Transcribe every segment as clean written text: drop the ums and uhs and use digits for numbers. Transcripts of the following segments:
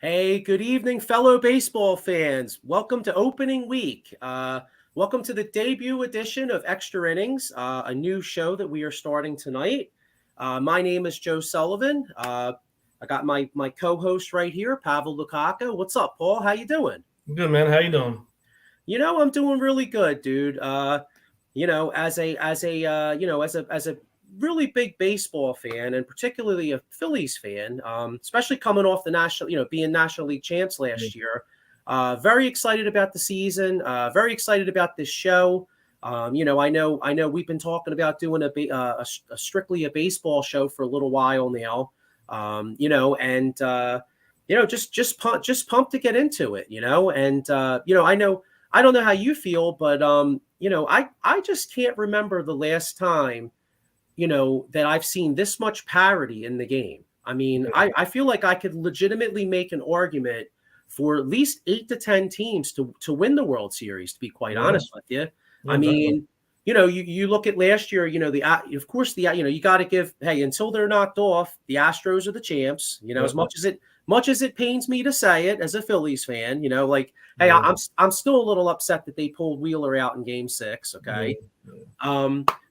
Hey, good evening, fellow baseball fans. Welcome to opening week. Welcome to the debut edition of Extra Innings, a new show that we are starting tonight. My name is Joe Sullivan. I got my co-host right here, Pavol. What's up, Paul? How you doing? Good, man. How you doing? I'm doing really good, dude. As a really big baseball fan, and particularly a Phillies fan, especially coming off the national, being National League champs last year. Very excited about the season. Very excited about this show. I know we've been talking about doing a strictly a baseball show for a little while now. Just pumped to get into it. I don't know how you feel, but I just can't remember the last time, that I've seen this much parity in the game. I mean, I feel like I could legitimately make an argument for at least 8 to 10 teams to win the World Series, to be quite honest with you. Yeah, I mean, you look at last year, of course, you got to give, hey, until they're knocked off, the Astros are the champs, as much as it pains me to say it as a Phillies fan, hey, I'm still a little upset that they pulled Wheeler out in Game 6. Okay.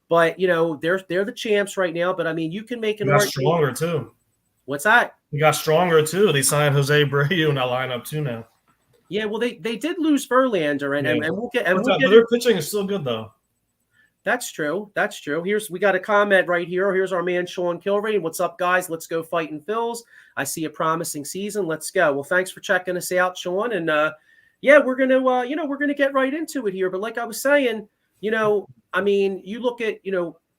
But they're the champs right now. But I mean, you can make an argument. Stronger too. What's that? We got stronger too. They signed Jose Abreu in that lineup too now. Yeah, well, they did lose Verlander, and we'll get. But their pitching is still good though. That's true. We got a comment right here. Here's our man Sean Kilrain. What's up, guys? Let's go fighting Phils. I see a promising season. Let's go. Well, thanks for checking us out, Sean. And we're gonna get right into it here. But like I was saying, I mean, you look at,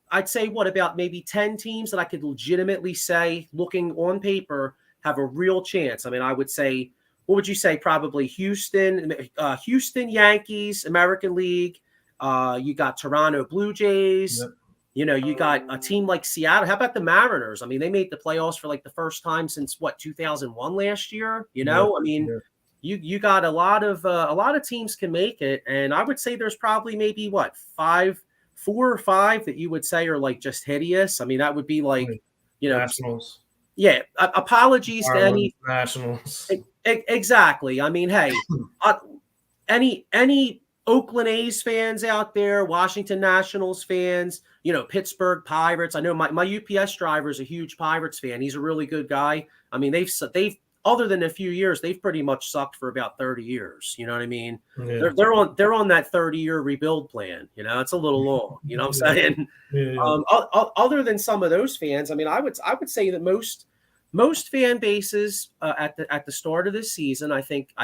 I'd say about maybe 10 teams that I could legitimately say, looking on paper, have a real chance. I mean, I would say, what would you say? Probably Houston, Yankees, American League. You got Toronto Blue Jays. Yep. You got a team like Seattle. How about the Mariners? I mean, they made the playoffs for like the first time since 2001 last year. I mean, you got a lot of teams can make it, and I would say there's probably maybe 4 or 5 that you would say are like just hideous. I mean, that would be like, Nationals. Yeah. Apologies to any Nationals. Exactly. I mean, hey, any Oakland A's fans out there, Washington Nationals fans, Pittsburgh Pirates. I know my UPS driver is a huge Pirates fan. He's a really good guy. I mean, they've other than a few years, they've pretty much sucked for about 30 years. You know what I mean? Yeah. They're on that 30-year rebuild plan. It's a little long. You know what I'm saying? Yeah. Other than some of those fans, I mean, I would say that most fan bases at the start of this season, I think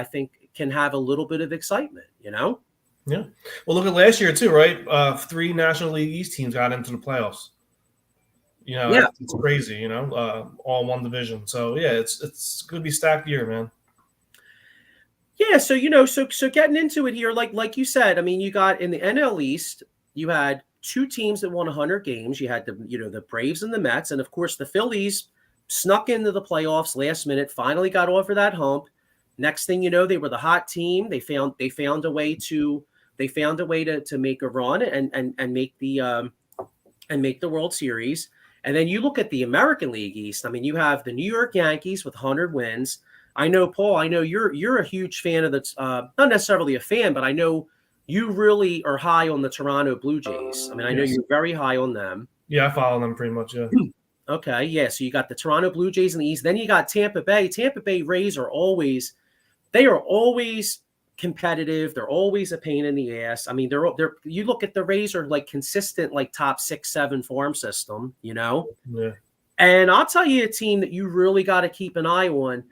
can have a little bit of excitement. Yeah. Well, look at last year too, right? 3 National League East teams got into the playoffs. It's crazy, all one division. So yeah, it's going to be stacked year, man. Yeah, so so getting into it here, like you said, I mean, you got in the NL East, you had 2 teams that won 100 games. You had the Braves and the Mets, and of course the Phillies snuck into the playoffs last minute, finally got over that hump. Next thing you know, they were the hot team. They found a way to make a run and make the World Series. And then you look at the American League East. I mean, you have the New York Yankees with 100 wins. I know, Paul, you're a huge fan of the not necessarily a fan, but I know you really are high on the Toronto Blue Jays. I mean, I know you're very high on them. Yeah, I follow them pretty much, yeah. Okay, yeah. So you got the Toronto Blue Jays in the East. Then you got Tampa Bay. Tampa Bay Rays are always competitive. They're always a pain in the ass. I mean, they're you look at the Rays are like consistent, like top 6-7 farm system, Yeah. And I'll tell you a team that you really got to keep an eye on,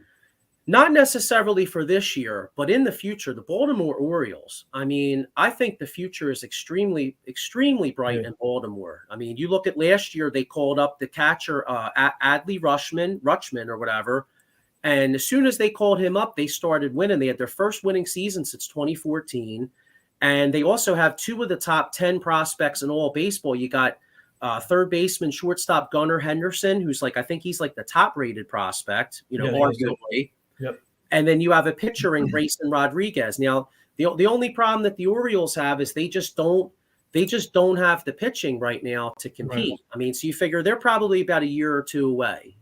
not necessarily for this year, but in the future, the Baltimore Orioles. I mean, I think the future is extremely, extremely bright in Baltimore. I mean, you look at last year, they called up the catcher, Adley Rutschman or whatever. And as soon as they called him up, they started winning. They had their first winning season since 2014. And they also have 2 of the top 10 prospects in all baseball. You got third baseman, shortstop Gunnar Henderson, who's I think he's like the top rated prospect, arguably. Yep. And then you have a pitcher in Grayson Rodriguez. Now, the only problem that the Orioles have is they just don't have the pitching right now to compete. Right. I mean, so you figure they're probably about a year or 2 away,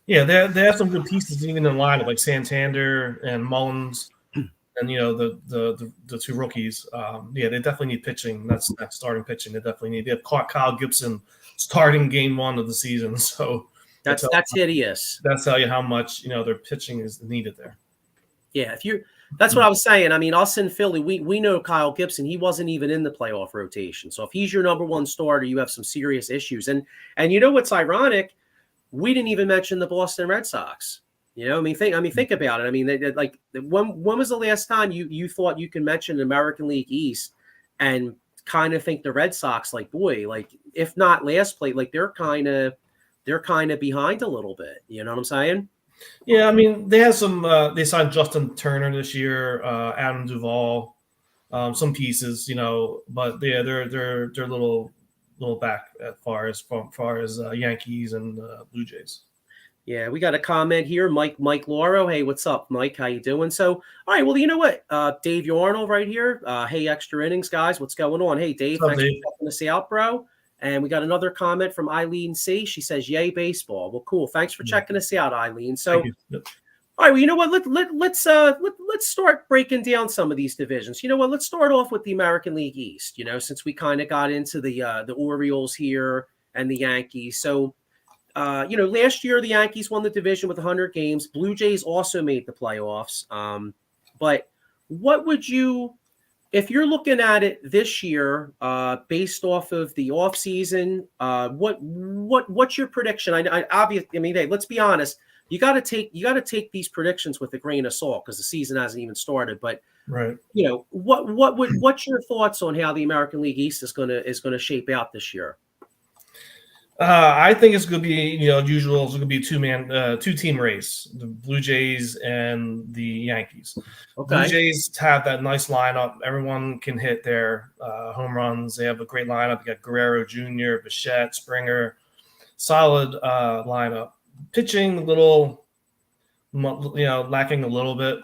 Yeah, they have some good pieces even in the lineup, like Santander and Mullins, and the two rookies. Yeah, they definitely need pitching. That's starting pitching. They definitely need. They have caught Kyle Gibson starting game 1 of the season, so That's hideous. that's tell you how much their pitching is needed there. Yeah, that's what I was saying. I mean, us in Philly, we know Kyle Gibson. He wasn't even in the playoff rotation. So if he's your number one starter, you have some serious issues. And you know what's ironic? We didn't even mention the Boston Red Sox. I mean, think about it. I mean, when was the last time you thought you can mention the American League East and kind of think the Red Sox, like, boy, like if not last place, like they're kind of behind a little bit. You know what I'm saying? Yeah, I mean, they have some. They signed Justin Turner this year, Adam Duvall, some pieces, but yeah, they're a little back as far as Yankees and Blue Jays. Yeah, we got a comment here, Mike Lauro. Hey, what's up, Mike? How you doing? So, all right, well, you know what, Dave Yarnell right here. Hey, Extra Innings guys, what's going on? Hey, Dave, thanks for checking us out, bro. And we got another comment from Eileen C. She says, "Yay, baseball." Well, cool. Thanks for checking us out, Eileen. So, Yep. all right, well, you know what? Let's start breaking down some of these divisions. You know what? Let's start off with the American League East. Since we kind of got into the Orioles here and the Yankees. So, last year the Yankees won the division with 100 games. Blue Jays also made the playoffs. But what would you, if you're looking at it this year, based off of the offseason, what's your prediction? I mean, hey, let's be honest. You got to take these predictions with a grain of salt because the season hasn't even started. But right, what's your thoughts on how the American League East is gonna shape out this year? I think it's going to be usual. It's going to be a two-team race: the Blue Jays and the Yankees. Okay. Blue Jays have that nice lineup. Everyone can hit their home runs. They have a great lineup. You got Guerrero Jr., Bichette, Springer, solid lineup. Pitching a little, lacking a little bit.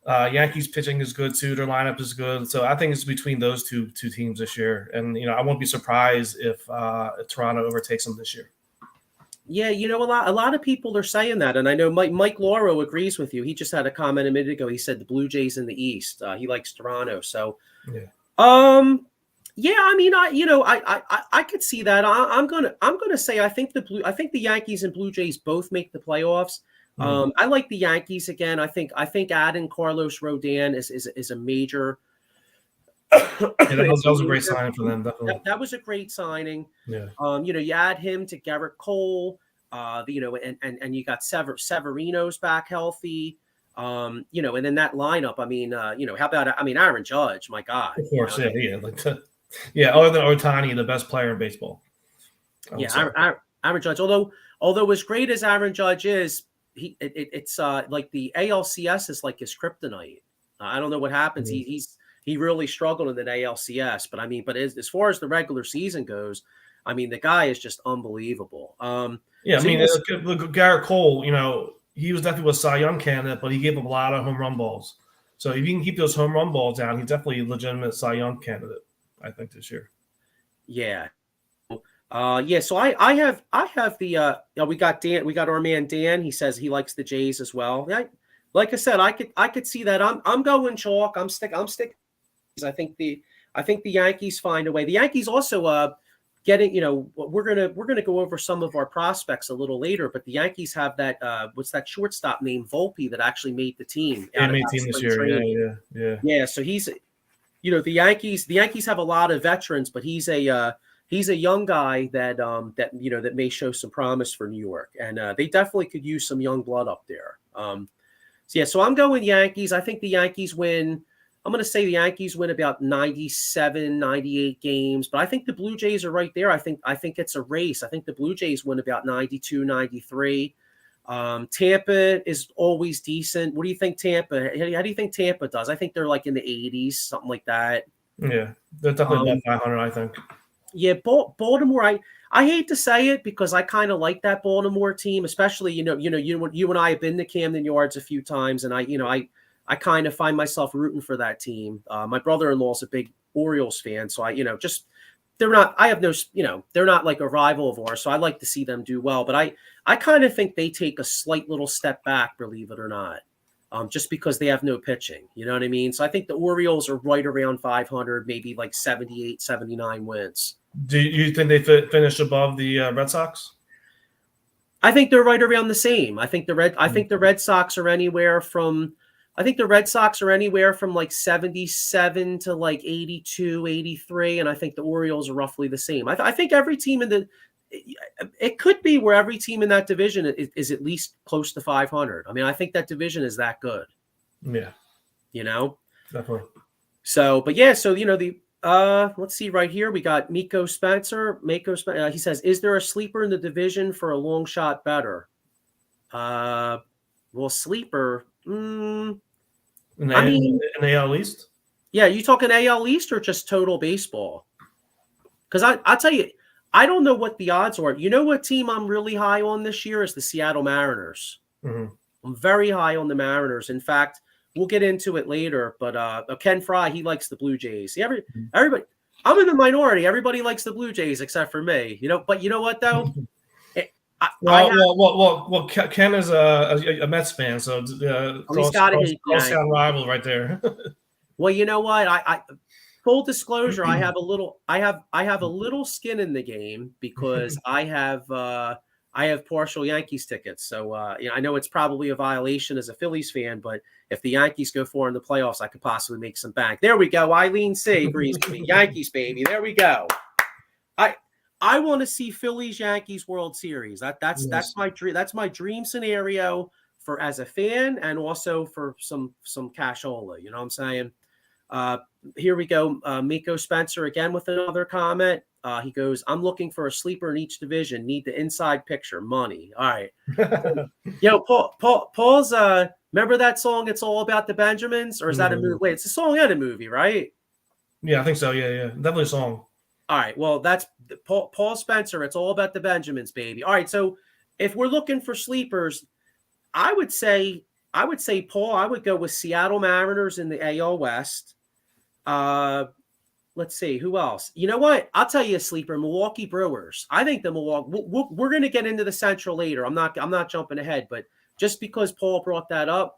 Yankees pitching is good too. Their lineup is good. So I think it's between those two teams this year. And, I won't be surprised if Toronto overtakes them this year. Yeah, a lot of people are saying that. And I know Mike Lauro agrees with you. He just had a comment a minute ago. He said the Blue Jays in the East. He likes Toronto. So, yeah, I mean, I could see that. I'm gonna say I think the Yankees and Blue Jays both make the playoffs. I like the Yankees again. I think adding Carlos Rodon is a major. That was a great signing for them. Definitely. That was a great signing. Yeah. You add him to Garrett Cole. And you got Severino's back healthy. And then that lineup. I mean, how about Aaron Judge? My God. Of course, yeah. Other than Ohtani, the best player in baseball. Yeah, Aaron Judge. Although as great as Aaron Judge is. It's like the ALCS is like his kryptonite. I don't know what happens. Mm-hmm. He really struggled in the ALCS, but as far as the regular season goes, I mean the guy is just unbelievable. Garrett Cole, he was definitely a Cy Young candidate, but he gave up a lot of home run balls. So if you can keep those home run balls down, he's definitely a legitimate Cy Young candidate, I think, this year. Yeah. So I have the we got Dan, we got our man Dan. He says he likes the Jays as well. Like I said, I could see that. I'm going chalk. I'm sticking. I think the Yankees find a way. The Yankees also getting. We're gonna go over some of our prospects a little later, but the Yankees have that what's that shortstop named Volpe that actually made the team. Made team this year. Yeah. So he's the Yankees have a lot of veterans, but he's a young guy that may show some promise for New York, and they definitely could use some young blood up there. So I'm going Yankees. I think the Yankees win. I'm going to say the Yankees win about 97, 98 games, but I think the Blue Jays are right there. I think it's a race. I think the Blue Jays win about 92, 93. Tampa is always decent. What do you think, Tampa? How do you think Tampa does? I think they're like in the 80s, something like that. Yeah, they're definitely above 500, I think. Yeah, Baltimore. I hate to say it because I kind of like that Baltimore team, especially you and I have been to Camden Yards a few times, and I kind of find myself rooting for that team. My brother-in-law is a big Orioles fan, so I just they're not. I have no, they're not like a rival of ours, so I like to see them do well. But I kind of think they take a slight little step back, believe it or not, just because they have no pitching. You know what I mean? So I think the Orioles are right around 500, maybe like 78, 79 wins. Do you think they finish above the Red Sox? I think they're right around the same. I think the Red Sox are anywhere from like 77 to like 82, 83, and I think the Orioles are roughly the same. I think every team it could be where every team in that division is at least close to 500. I mean, I think that division is that good. Yeah. Definitely. So, but yeah, so let's see right here. We got Miko Spencer. He says, "Is there a sleeper in the division for a long shot better?" Well, sleeper. In the AL East? Yeah, you talking AL East or just total baseball? Because I'll tell you, I don't know what the odds are. You know what team I'm really high on this year is the Seattle Mariners. Mm-hmm. I'm very high on the Mariners. In fact, we'll get into it later, but Ken Fry, he likes the Blue Jays. Everybody, I'm in the minority. Everybody likes the Blue Jays except for me. But you know what though? Ken is a Mets fan, so he's got to hate cross-town rival right there. Well, you know what? I full disclosure, I have a little skin in the game because I have partial Yankees tickets. So I know it's probably a violation as a Phillies fan, but if the Yankees go far in the playoffs, I could possibly make some bank. There we go. Eileen C agrees with me. Yankees, baby. There we go. I want to see Phillies Yankees World Series. That's my dream. That's my dream scenario for as a fan and also for some cashola. You know what I'm saying? Here we go. Miko Spencer again with another comment. He goes, "I'm looking for a sleeper in each division. Need the inside picture. Money." All right. Yo, Paul's. Remember that song? It's all about the Benjamins, or is that a movie? Wait, it's a song and a movie, right? Yeah, I think so. Yeah, definitely a song. All right. Well, that's Paul Spencer. It's all about the Benjamins, baby. All right. So if we're looking for sleepers, I would say, Paul, I would go with Seattle Mariners in the AL West. Let's see who else. You know what? I'll tell you a sleeper: Milwaukee Brewers. I think the Milwaukee. We're going to get into the Central later. I'm not jumping ahead, but just because Paul brought that up,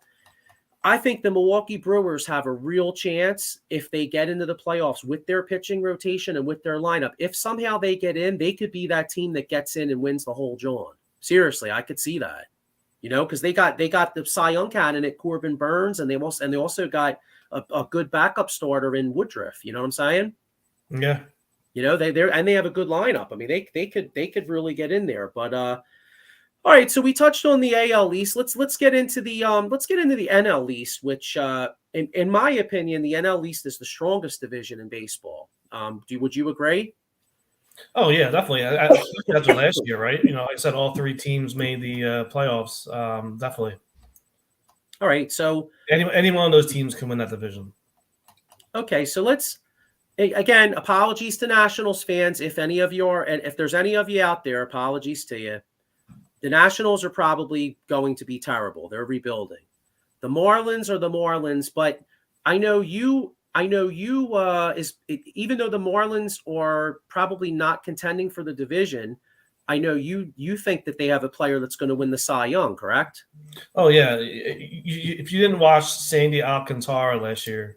I think the Milwaukee Brewers have a real chance if they get into the playoffs with their pitching rotation and with their lineup. If somehow they get in, they could be that team that gets in and wins the whole John. Seriously, I could see that. Because they got the Cy Young candidate Corbin Burns, and they also got a good backup starter in Woodruff. You know what I'm saying? Yeah. They have a good lineup. I mean, they could really get in there. But all right, so we touched on the AL East. Let's get into the NL East, which in my opinion, the NL East is the strongest division in baseball. Would you agree? Oh yeah, definitely. After last year, right? Like I said, all three teams made the playoffs. Definitely. All right, so any one of those teams can win that division. Okay, so let's again. Apologies to Nationals fans if there's any of you out there. Apologies to you. The Nationals are probably going to be terrible. They're rebuilding. The Marlins are the Marlins, but I know you even though the Marlins are probably not contending for the division, I know you think that they have a player that's going to win the Cy Young, correct? Oh yeah. If you didn't watch Sandy Alcantara last year,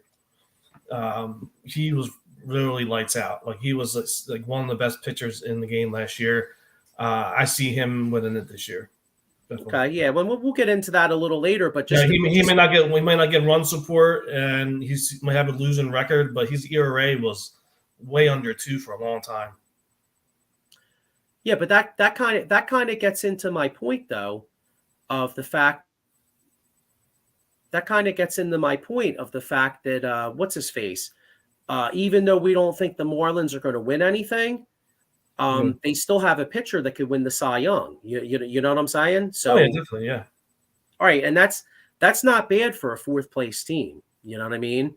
he was really lights out. Like he was like one of the best pitchers in the game last year. I see him winning it this year. Definitely. Okay, yeah. Well, we'll get into that a little later, but he might not get run support, and he might have a losing record, but his ERA was way under 2 for a long time. Yeah, but that kind of gets into my point though, of the fact that what's his face, even though we don't think the Marlins are going to win anything. They still have a pitcher that could win the Cy Young. You know what I'm saying? So yeah, definitely, yeah. All right, and that's not bad for a 4th place team. You know what I mean?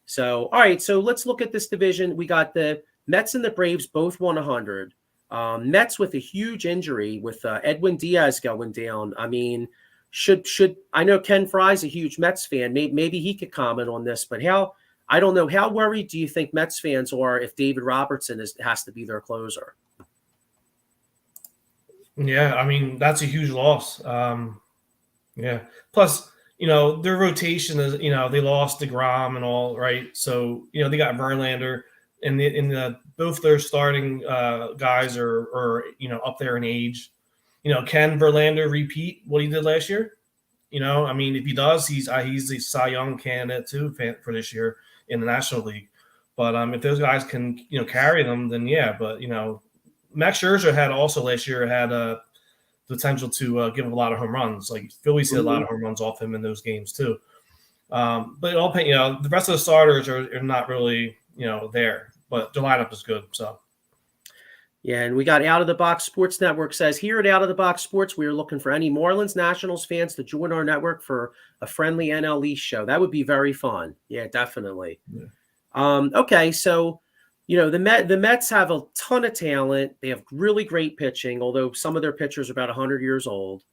So all right, so let's look at this division. We got the Mets and the Braves both won 100. Mets with a huge injury with Edwin Diaz going down. I mean, should I know Ken Fry's a huge Mets fan. Maybe he could comment on this, but I don't know. How worried do you think Mets fans are if David Robertson has to be their closer? Yeah, I mean, that's a huge loss. Yeah. Plus, their rotation is, they lost DeGrom and all, right? So, they got Verlander, and both their starting guys are up there in age. Can Verlander repeat what he did last year? I mean, if he does, he's a Cy Young candidate too for this year in the National League. But if those guys can carry them, then yeah. But Max Scherzer last year had the potential to give him a lot of home runs. Like Phillies hit a lot of home runs off him in those games too. But it all the rest of the starters are not really there, but the lineup is good. So. Yeah, and we got Out of the Box Sports Network says, here at Out of the Box Sports, we are looking for any Marlins Nationals fans to join our network for a friendly NL East show. That would be very fun. Yeah, definitely. Yeah. Okay, so the Mets have a ton of talent. They have really great pitching, although some of their pitchers are about 100 years old.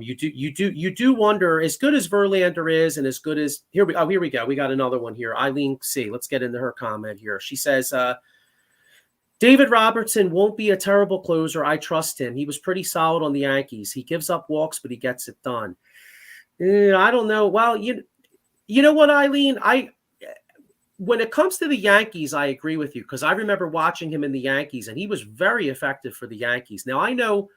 You do wonder, as good as Verlander is, and as good as here we go. We got another one here. Eileen C. Let's get into her comment here. She says, David Robertson won't be a terrible closer. I trust him. He was pretty solid on the Yankees. He gives up walks, but he gets it done. I don't know. Well, you know what, Eileen? When it comes to the Yankees, I agree with you, because I remember watching him in the Yankees, and he was very effective for the Yankees. Now, I know,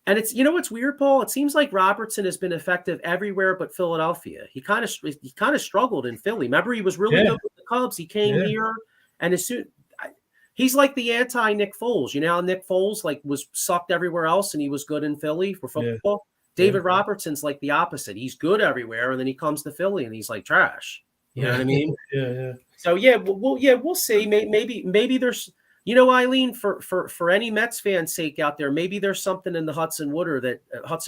and it's what's weird, Paul? It seems like Robertson has been effective everywhere but Philadelphia. He kind of struggled in Philly. Remember, he was really good with the Cubs. He came here, and as soon he's like the anti-Nick Foles. How Nick Foles was sucked everywhere else, and he was good in Philly for football. Yeah. David Robertson's like the opposite. He's good everywhere, and then he comes to Philly, and he's like trash. You know what I mean? Yeah. So we'll see. Maybe there's, Eileen, for any Mets fan's sake out there, maybe there's something in the Hudson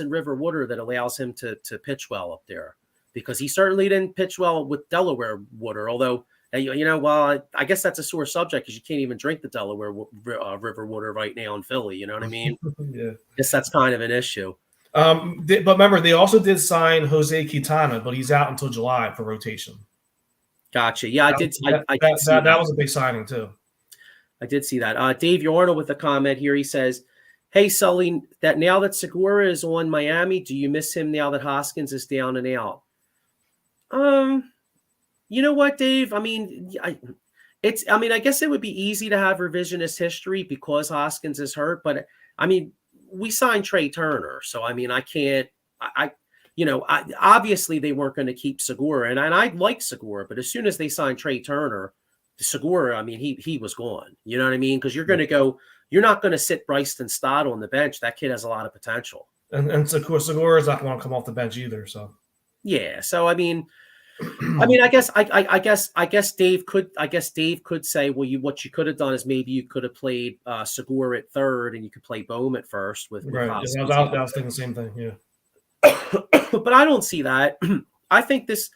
River water that allows him to pitch well up there, because he certainly didn't pitch well with Delaware water. Although, well, I guess that's a sore subject, because you can't even drink the Delaware River water right now in Philly. You know what I mean? Yeah. I guess that's kind of an issue. But remember, they also did sign Jose Quintana, but he's out until July for rotation. Gotcha. Yeah, I did see that. That was a big signing too. I did see that. Dave Yarno with a comment here. He says, hey, Sully, that now that Segura is on Miami, do you miss him now that Hoskins is down and out? You know what, Dave? I mean, I guess it would be easy to have revisionist history because Hoskins is hurt, but I mean, we signed Trey Turner. So, I mean, obviously they weren't going to keep Segura, and I like Segura, but as soon as they signed Trey Turner, Segura, I mean, he was gone. You know what I mean? Because you're not going to sit Bryson Stott on the bench. That kid has a lot of potential. And Segura is not going to come off the bench either. So yeah. So I mean, I guess Dave could say, well, what you could have done is maybe you could have played Segura at third, and you could play Bohm at first with right. I was thinking the same thing. Yeah. But I don't see that. I think this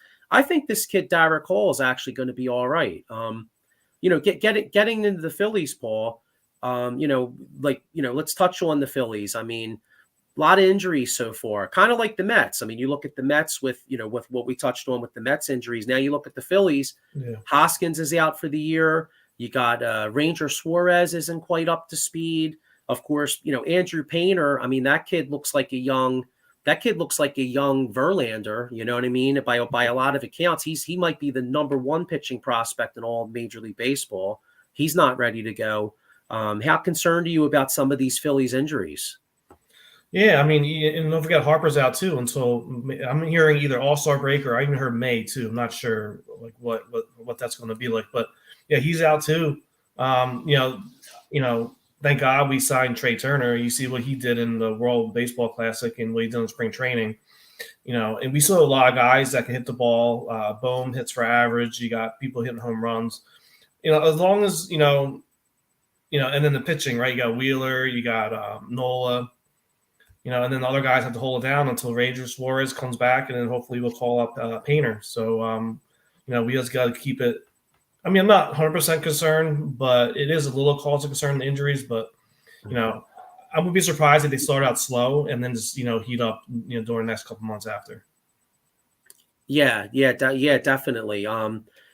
kid Derek Hall is actually going to be all right. Getting into the Phillies, Paul. Let's touch on the Phillies. I mean, a lot of injuries so far, kind of like the Mets. I mean, you look at the Mets with what we touched on with the Mets injuries. Now you look at the Phillies. Yeah. Hoskins is out for the year. You got Ranger Suarez isn't quite up to speed. Of course, Andrew Painter. I mean, that kid looks like a young Verlander. You know what I mean? By a lot of accounts, he might be the number one pitching prospect in all Major League Baseball. He's not ready to go. How concerned are you about some of these Phillies injuries? Yeah, I mean, and don't forget Harper's out too until I'm hearing either All-Star break, or I even heard May too. I'm not sure what that's going to be like, but yeah, he's out too. Thank God we signed Trey Turner. You see what he did in the World Baseball Classic and what he did in spring training. And we still have a lot of guys that can hit the ball. Bohm hits for average. You got people hitting home runs. As long as and then the pitching, right? You got Wheeler, you got Nola. And then the other guys have to hold it down until Ranger Suarez comes back, and then hopefully we'll call up Painter. So, we just got to keep it. I mean, I'm not 100% concerned, but it is a little cause of concern, the injuries. But, I would be surprised if they start out slow and then just, heat up, during the next couple months after. Yeah, definitely.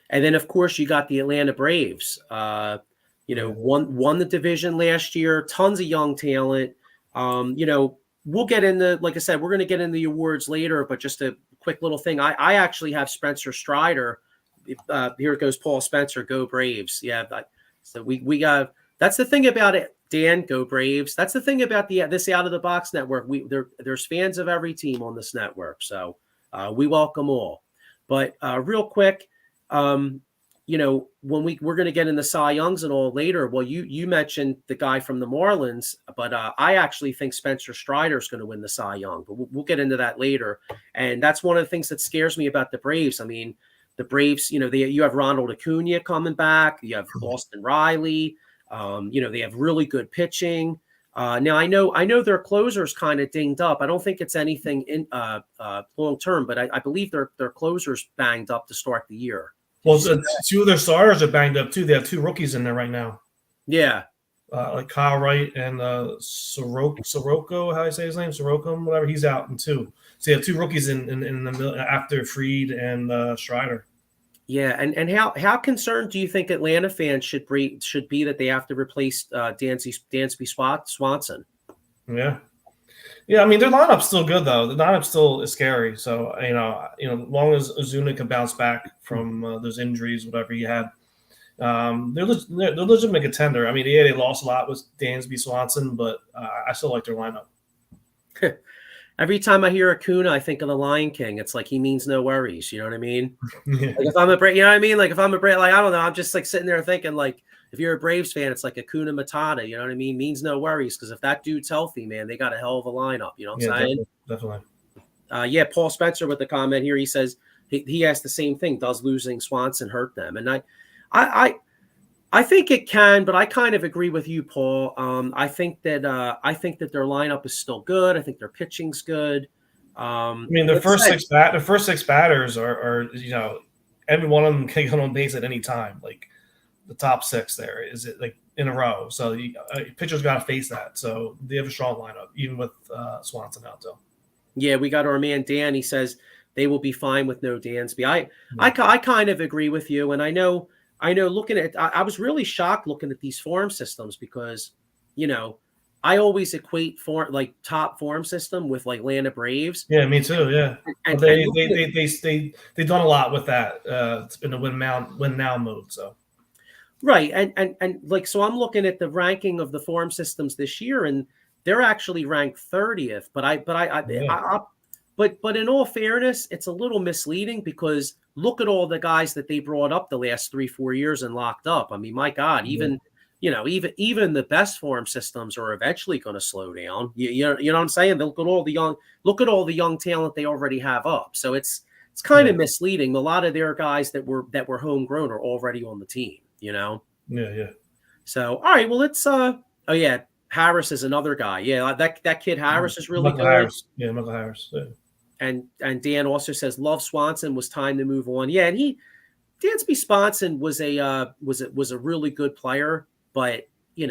And then, of course, you got the Atlanta Braves. Won the division last year. Tons of young talent. We'll get into, like I said, we're going to get into the awards later, but just a quick little thing. I actually have Spencer Strider. Here it goes, Paul Spencer, go Braves. Yeah, so we got. That's the thing about it, Dan. Go Braves. That's the thing about this Out of the Box network. There's fans of every team on this network, so we welcome all. But real quick, when we're going to get into Cy Youngs and all later. Well, you mentioned the guy from the Marlins, but I actually think Spencer Strider is going to win the Cy Young. But we'll get into that later. And that's one of the things that scares me about the Braves. I mean, the Braves, you have Ronald Acuna coming back. You have Austin Riley. They have really good pitching. Now I know their closer's kind of dinged up. I don't think it's anything in long term, but I believe their closer's banged up to start the year. Well, two of their starters are banged up too. They have two rookies in there right now. Yeah, like Kyle Wright and Soroka, how do I say his name? Soroka, whatever. He's out in two. So you have two rookies in the middle after Fried and Strider. Yeah, and how concerned do you think Atlanta fans should be that they have to replace Dansby Swanson? Yeah. I mean, their lineup's still good though. The lineup still is scary. So as long as Ozuna can bounce back from those injuries, whatever he had, they're legitimate contender. I mean, they lost a lot with Dansby Swanson, but I still like their lineup. Every time I hear Acuna, I think of the Lion King. It's like he means no worries. You know what I mean? Yeah. Like if I'm a Brave, you know what I mean? Like if I'm a Brave, like I don't know. I'm just like sitting there thinking like if you're a Braves fan, it's like Acuna Matata. You know what I mean? Means no worries because if that dude's healthy, man, they got a hell of a lineup. You know what I'm saying? Definitely. Paul Spencer with the comment here. He says he asked the same thing. Does losing Swanson hurt them? And I think it can, but I kind of agree with you, Paul. I think that their lineup is still good. I think their pitching's good. I mean, the first six batters are every one of them can get on base at any time. Like the top six there is it like in a row. So pitcher's got to face that. So they have a strong lineup, even with Swanson out though. Yeah, we got our man Dan. He says they will be fine with no Dansby. I kind of agree with you, and I know. Looking at, I was really shocked looking at these farm systems because, I always equate top farm system with like Atlanta Braves. Yeah, me too. Yeah, and they've done a lot with that. It's been a win now mode. So, right, and like so, I'm looking at the ranking of the farm systems this year, and they're actually ranked 30th. But in all fairness, it's a little misleading because look at all the guys that they brought up the last 3-4 years and locked up. I mean, my God, even the best farm systems are eventually going to slow down. You know what I'm saying? Look at all the young talent they already have up. So it's kind of misleading. A lot of their guys that were homegrown are already on the team. Yeah. So all right, well let's Harris is another guy. Yeah, that kid Harris is really good. Harris. Yeah, Michael Harris. Yeah. And Dan also says love Swanson, was time to move on. Yeah, and Dansby Swanson was a really good player, but he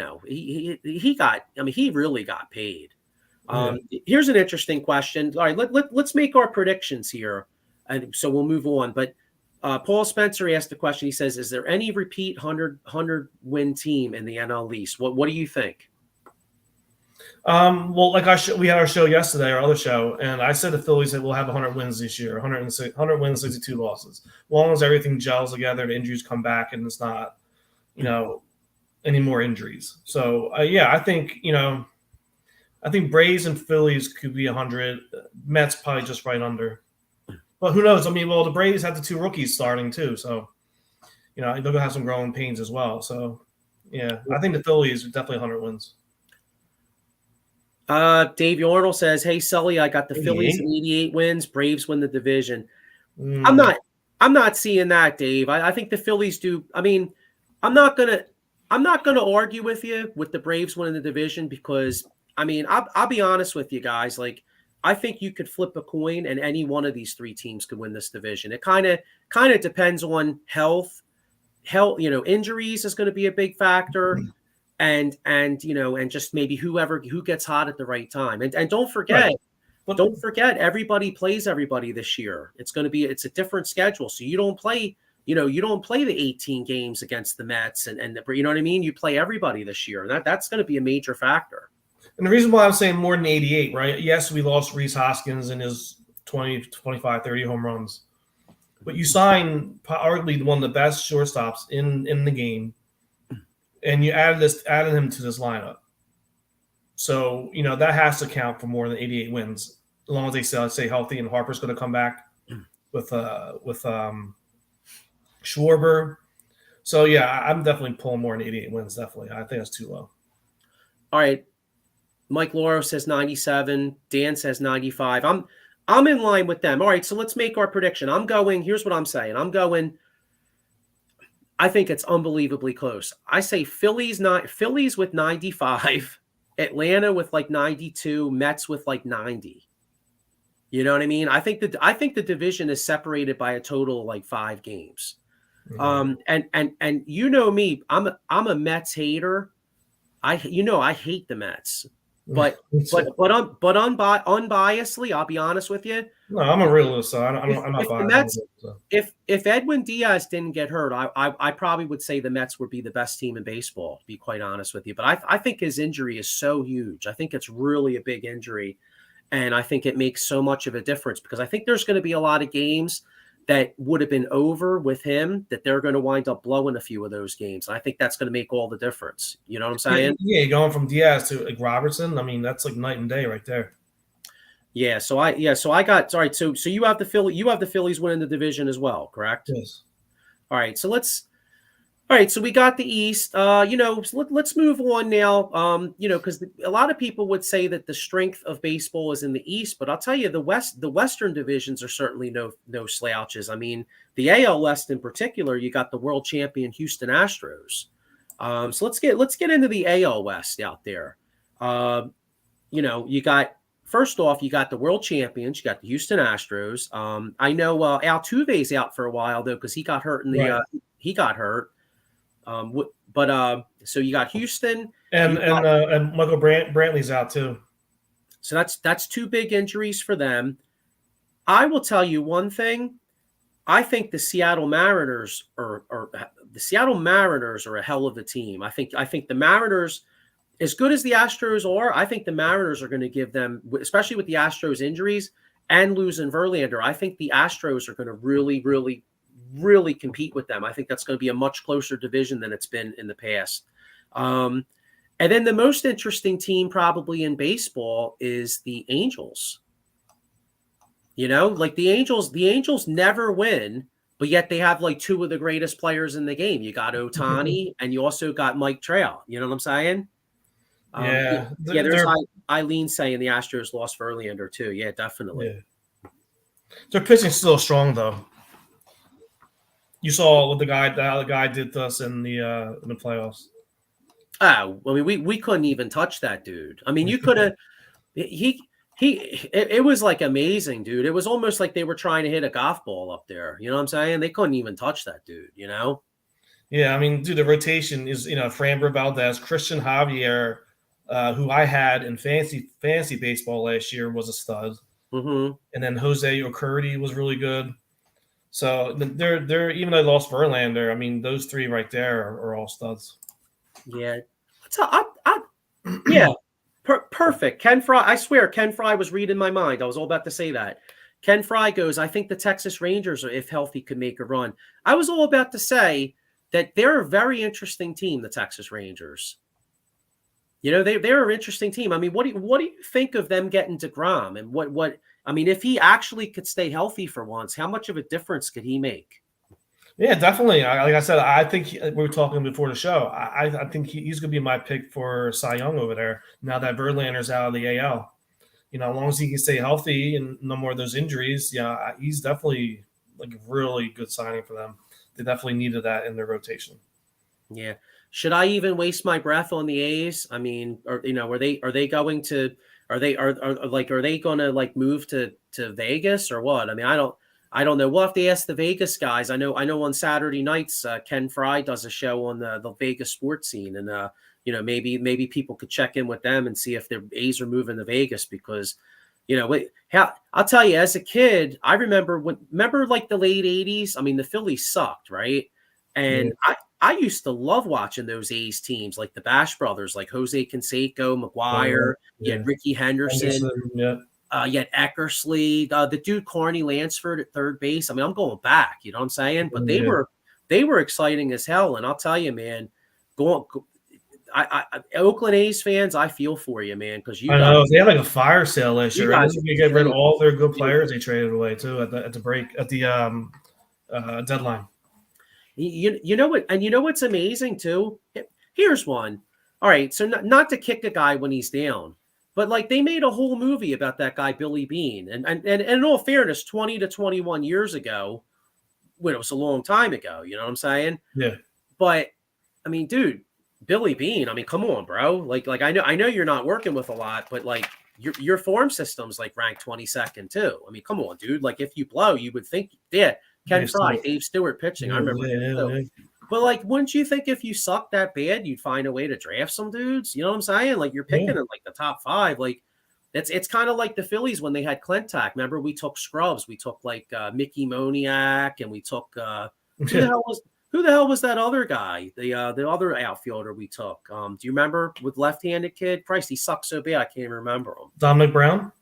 really got paid. Here's an interesting question. All right, let's make our predictions here, and so we'll move on. But Paul Spencer asked the question. He says, "Is there any repeat 100 win team in the NL East? What do you think?" Well, like we had our show yesterday, our other show, and I said the Phillies will have 100 wins this year, 100 wins, 62 losses. As long as everything gels together, the injuries come back, and it's not, any more injuries. So, I think, I think Braves and Phillies could be 100. Mets probably just right under. But who knows? I mean, well, the Braves have the two rookies starting too, so they're gonna have some growing pains as well. So, yeah, I think the Phillies are definitely 100 wins. Dave Yarnell says, "Hey Sully, I got the Phillies at 88 wins. Braves win the division." I'm not seeing that, Dave. I think the Phillies do. I mean, I'm not gonna argue with you with the Braves winning the division because I mean, I'll be honest with you guys. Like, I think you could flip a coin and any one of these three teams could win this division. It kind of depends on health. Injuries is going to be a big factor. And just maybe who gets hot at the right time. And don't forget, everybody plays everybody this year. It's a different schedule. So you don't play you don't play the 18 games against the Mets and you know what I mean? You play everybody this year. And that's going to be a major factor. And the reason why I'm saying more than 88, right? Yes, we lost Reese Hoskins and his 20, 25, 30 home runs. But you sign arguably one of the best shortstops in the game, and you added him to this lineup. So, that has to count for more than 88 wins, as long as they stay healthy and Harper's going to come back with Schwarber. So, yeah, I'm definitely pulling more than 88 wins, definitely. I think that's too low. All right. Mike Lauro says 97. Dan says 95. I'm in line with them. All right, so let's make our prediction. Here's what I'm saying. I think it's unbelievably close. I say Phillies with 95, Atlanta with like 92, Mets with like 90. You know what I mean? I think the division is separated by a total of like 5 games. Mm-hmm. And you know me, I'm a Mets hater. I hate the Mets. But unbiasedly, I'll be honest with you. No, I'm a realist, so I'm not biased. If Edwin Diaz didn't get hurt, I probably would say the Mets would be the best team in baseball, to be quite honest with you. But I think his injury is so huge. I think it's really a big injury, and I think it makes so much of a difference because I think there's going to be a lot of games that would have been over with him that they're going to wind up blowing a few of those games. And I think that's going to make all the difference. You know what I'm saying? Yeah, going from Diaz to like Robertson. I mean, that's like night and day right there. Yeah. So I got all right. So you have the Phillies winning the division as well, correct? Yes. All right. So we got the East. So let's move on now. Because a lot of people would say that the strength of baseball is in the East, but I'll tell you, the Western divisions are certainly no slouches. I mean, the AL West in particular, you got the world champion Houston Astros. So let's get into the AL West out there. You got first off, you got the world champions, you got the Houston Astros. I know Altuve's out for a while though because he got hurt he got hurt. So you got Houston and Michael Brantley's out too. So that's 2 big injuries for them. I will tell you one thing. I think the Seattle Mariners are a hell of a team. I think the Mariners, as good as the Astros are, I think the Mariners are going to give them, especially with the Astros injuries and losing Verlander. I think the Astros are going to really, really, really compete with them. I think that's going to be a much closer division than it's been in the past. And then the most interesting team probably in baseball is the Angels. Like the Angels never win, but yet they have like 2 of the greatest players in the game. You got Ohtani and you also got Mike Trout. You know what I'm saying? Yeah. There's Eileen saying the Astros lost Verlander too. Yeah, definitely. Yeah. Their pitching's still strong though. You saw what the guy did to us in the playoffs. Oh, I mean, we couldn't even touch that dude. I mean, you could have. It was like amazing, dude. It was almost like they were trying to hit a golf ball up there. You know what I'm saying? They couldn't even touch that dude. Yeah, I mean, dude, the rotation is Framber Valdez, Christian Javier, who I had in fantasy baseball last year, was a stud. Mm-hmm. And then Jose Okurity was really good. So they're even though they lost Verlander, I mean, those 3 right there are all studs. Yeah. Yeah. Perfect. Ken Fry, I swear, Ken Fry was reading my mind. I was all about to say that. Ken Fry goes, I think the Texas Rangers, if healthy, could make a run. I was all about to say that they're a very interesting team, the Texas Rangers. They're an interesting team. I mean, what do you think of them getting DeGrom? And what I mean, if he actually could stay healthy for once, how much of a difference could he make? Yeah, definitely. Like I said, I think we were talking before the show. I think he's going to be my pick for Cy Young over there now that Verlander's out of the AL. As long as he can stay healthy and no more of those injuries, yeah, he's definitely like a really good signing for them. They definitely needed that in their rotation. Yeah. Should I even waste my breath on the A's? I mean, are they going to like move to Vegas or what? I mean, I don't know. We'll have to ask the Vegas guys. I know on Saturday nights, Ken Fry does a show on the Vegas sports scene. And, maybe people could check in with them and see if their A's are moving to Vegas because You know, I'll tell you, as a kid, I remember like the late 80s. I mean, the Phillies sucked, right? Yeah, And I used to love watching those A's teams, like the Bash brothers, like Jose Canseco, yeah, McGuire, you yeah. had Ricky Henderson, Anderson, yeah, you had Eckersley, the dude Carney Lansford at third base. I mean, I'm going back, you know what I'm saying? But yeah. they were exciting as hell. And I'll tell you, man, go, Oakland A's fans, I feel for you, man, because I know they had like a fire sale last you year, right? guys Didn't are they get rid of killing all their good it. players they traded away too at the break at the deadline? You know what, and you know what's amazing too? Here's one. All right, so not to kick a guy when he's down, but like they made a whole movie about that guy Billy Bean, and in all fairness, 20 to 21 years ago, when it was a long time ago, you know what I'm saying? Yeah, But I mean, dude, Billy Bean. I mean, come on, bro. Like I know you're not working with a lot, but like your form system's like ranked 22nd too. I mean, come on, dude. Like if you blow, you would think, yeah, Ken Dave Fry, Stewart. Dave Stewart pitching. I Yeah, remember yeah, him too. yeah, But like, wouldn't you think if you sucked that bad, you'd find a way to draft some dudes? You know what I'm saying? Like you're yeah. picking in like the top 5. Like it's kind of like the Phillies when they had Clintack. Remember, we took scrubs. We took like Mickey Moniak, and we took who the Yeah. hell was who the hell was that other guy? The other outfielder we took. Do you remember with left-handed kid? Christ, he sucked so bad I can't even remember him. Dominic Brown.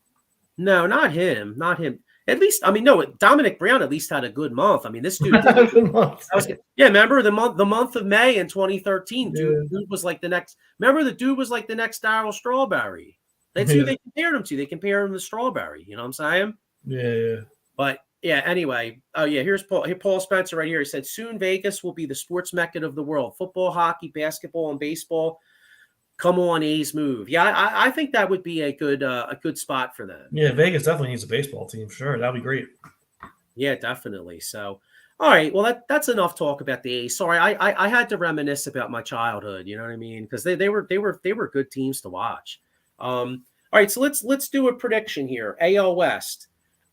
No, not him. Not him. At least, I mean, no, Dominic Brown at least had a good month. I mean, this dude did. Yeah, remember the month of May in 2013, dude was like the next. Remember the dude was like the next Darryl Strawberry. That's who they compared him to. They compared him to Strawberry. You know what I'm saying? Yeah. But yeah, anyway. Oh yeah, here's Paul Spencer right here. He said soon Vegas will be the sports mecca of the world. Football, hockey, basketball, and baseball. Come on, A's move. Yeah, I think that would be a good spot for them. Yeah, Vegas definitely needs a baseball team. Sure, that'd be great. Yeah, definitely. So, all right. Well, that's enough talk about the A's. Sorry, I had to reminisce about my childhood. You know what I mean? Because they were good teams to watch. All right. So let's do a prediction here. AL West.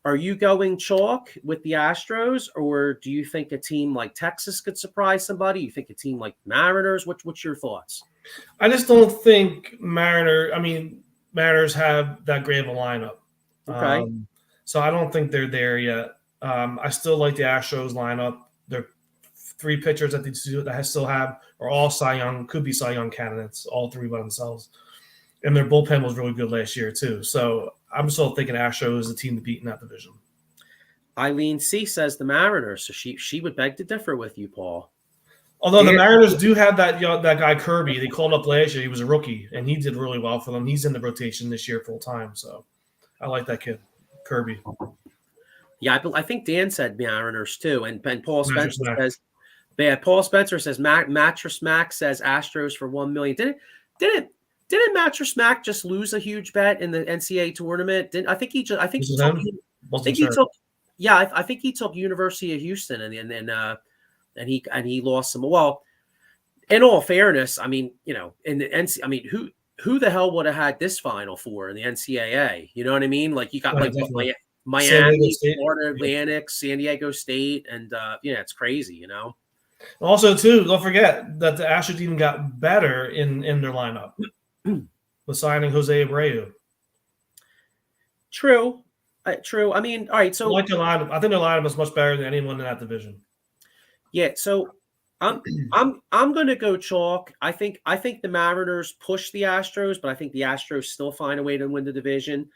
Are you going chalk with the Astros, or do you think a team like Texas could surprise somebody? You think a team like Mariners? What's your thoughts? I just don't think Mariners have that great of a lineup. Okay. So I don't think they're there yet. I still like the Astros lineup. Their 3 pitchers that they still have are all could be Cy Young candidates, all 3 by themselves. And their bullpen was really good last year too. So I'm still thinking Astros is the team to beat in that division. Eileen C says the Mariners, so she would beg to differ with you, Paul. Although the Mariners do have that guy Kirby, they called up last year. He was a rookie, and he did really well for them. He's in the rotation this year full time, so I like that kid, Kirby. Yeah, I think Dan said Mariners too, and Paul Spencer says, yeah, Paul Spencer says Mattress Mac says Astros for $1 million. Didn't Mattress Mac just lose a huge bet in the NCAA tournament? I think he took University of Houston and he lost some. Well, in all fairness, I mean, you know, in the NCAA, I mean, who the hell would have had this Final Four in the NCAA? You know what I mean? Like you got Miami, Florida Atlantic, San Diego State, and it's crazy, you know. Also, too, don't forget that the Astros even got better in their lineup with signing Jose Abreu. True. I mean, all right. So I like their lineup. I think their lineup is much better than anyone in that division. Yeah. So I'm going to go chalk. I think the Mariners push the Astros, but I think the Astros still find a way to win the division.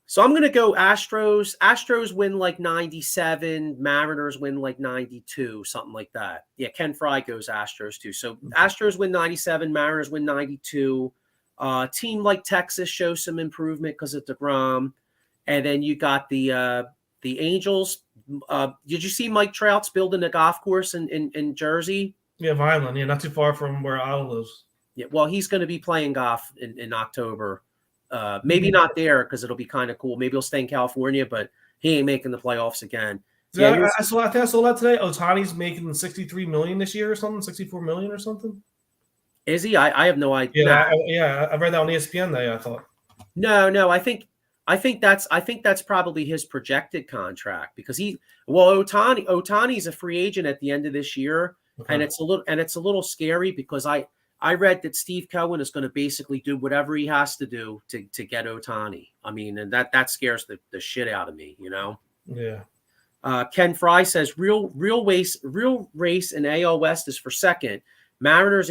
So I'm going to go Astros. Astros win like 97. Mariners win like 92, something like that. Yeah, Ken Fry goes Astros too. So Astros win 97. Mariners win 92. Team like Texas shows some improvement because of DeGrom. And then you got the Angels. Did you see Mike Trout's building a golf course in Jersey? Yeah, Vineland. Yeah, not too far from where I lives. Yeah, well, he's going to be playing golf in October. Maybe not there because it'll be kind of cool. Maybe he'll stay in California, but he ain't making the playoffs again. Yeah, I saw that today. Otani's making $63 million this year or something, $64 million or something. Is he? I have no idea. Yeah, I read that on ESPN today. I thought. No. I think that's probably his projected contract because Otani's a free agent at the end of this year, and it's a little scary because I read that Steve Cohen is going to basically do whatever he has to do to get Ohtani. I mean, and that scares the shit out of me, you know? Yeah. Ken Fry says real race in AL West is for second. Mariners,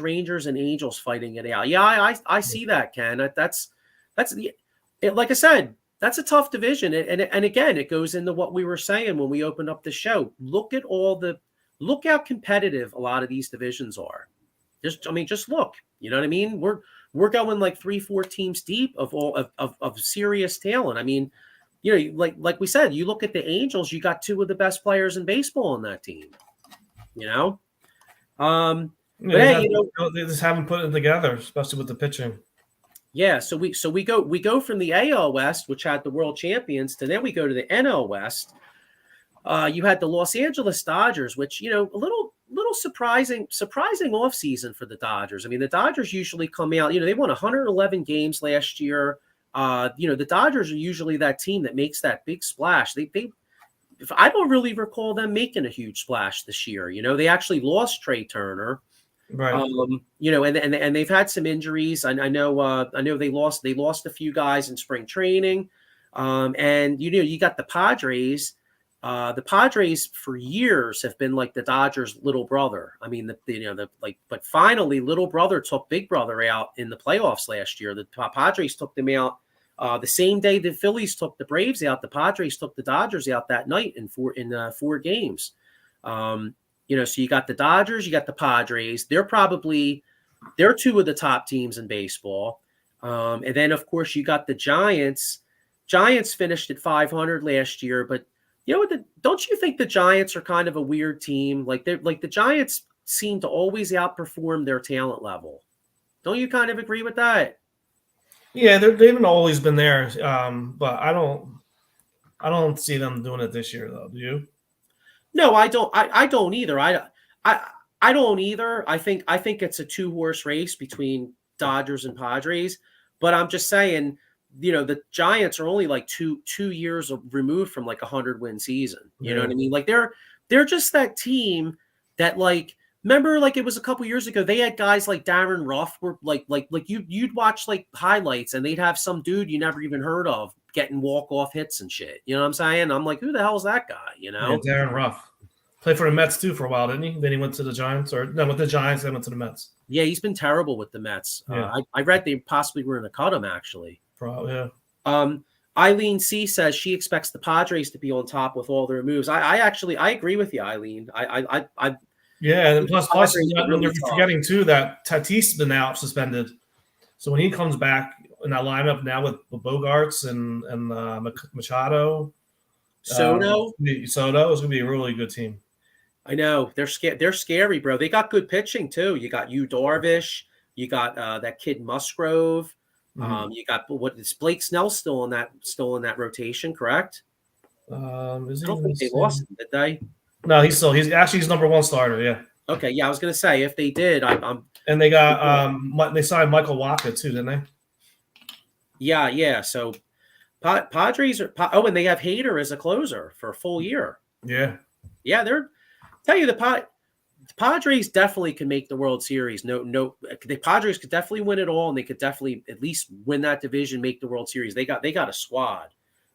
Rangers, and Angels fighting it out. Yeah, I see that, Ken. That's like I said, that's a tough division. And again, it goes into what we were saying when we opened up the show. Look how competitive a lot of these divisions are. Just look. You know what I mean? We're going like 3-4 teams deep of serious talent. I mean, you know, like we said, you look at the Angels, you got two of the best players in baseball on that team. You know, but hey, they just haven't put it together, especially with the pitching. Yeah, so we go from the AL West, which had the world champions, to then we go to the NL West. You had the Los Angeles Dodgers, which, you know, a little surprising offseason for the Dodgers. I mean, the Dodgers usually come out, you know, they won 111 games last year. You know, the Dodgers are usually that team that makes that big splash. If I don't really recall them making a huge splash this year. You know, they actually lost Trey Turner. Right. You know, and they've had some injuries. I know they lost a few guys in spring training. And you know, you got the Padres. The Padres for years have been like the Dodgers' little brother. I mean, but finally, little brother took big brother out in the playoffs last year. The Padres took them out the same day the Phillies took the Braves out. The Padres took the Dodgers out that night in four games. You know, so you got the Dodgers, you got the Padres. They're two of the top teams in baseball. And then, of course, you got the Giants. Giants finished at 500 last year, but you know what? Don't you think the Giants are kind of a weird team? Like the Giants seem to always outperform their talent level. Don't you kind of agree with that? Yeah, they haven't always been there, but I don't see them doing it this year, though. Do you? No, I don't. I don't either. I don't either. I think it's a 2-horse race between Dodgers and Padres. But I'm just saying, you know, the Giants are only like two years removed from like 100-win season. You know what I mean? Like they're just that team that, like, remember, like, it was a couple years ago, they had guys like Darren Ruff were like you'd watch like highlights and they'd have some dude you never even heard of getting walk-off hits and shit. You know what I'm saying? I'm like, who the hell is that guy? You know? Yeah, Darren Ruff. Played for the Mets too for a while, didn't he? Then he went to the Giants, with the Giants, then went to the Mets. Yeah, he's been terrible with the Mets. Yeah. I read they possibly were going to cut him, actually. Probably, yeah. Eileen C says she expects the Padres to be on top with all their moves. I agree with you, Eileen. Yeah, and plus you're forgetting too that Tatis been out suspended. So when he comes back in that lineup now with Bogarts and Machado, Soto is going to be a really good team. I know they're scary, bro. They got good pitching too. You got Darvish. You got that kid Musgrove. Mm-hmm. You got is Blake Snell still in that rotation? Correct. I don't think they lost him, did they? No, he's number one starter. Yeah. Okay. Yeah, I was gonna say if they did, I'm. And they got they signed Michael Wacha too, didn't they? Yeah. So Padres are. Oh, and they have Hader as a closer for a full year. Yeah. Yeah, tell you the Padres definitely can make the World Series. No, the Padres could definitely win it all, and they could definitely at least win that division, make the World Series. They got a squad.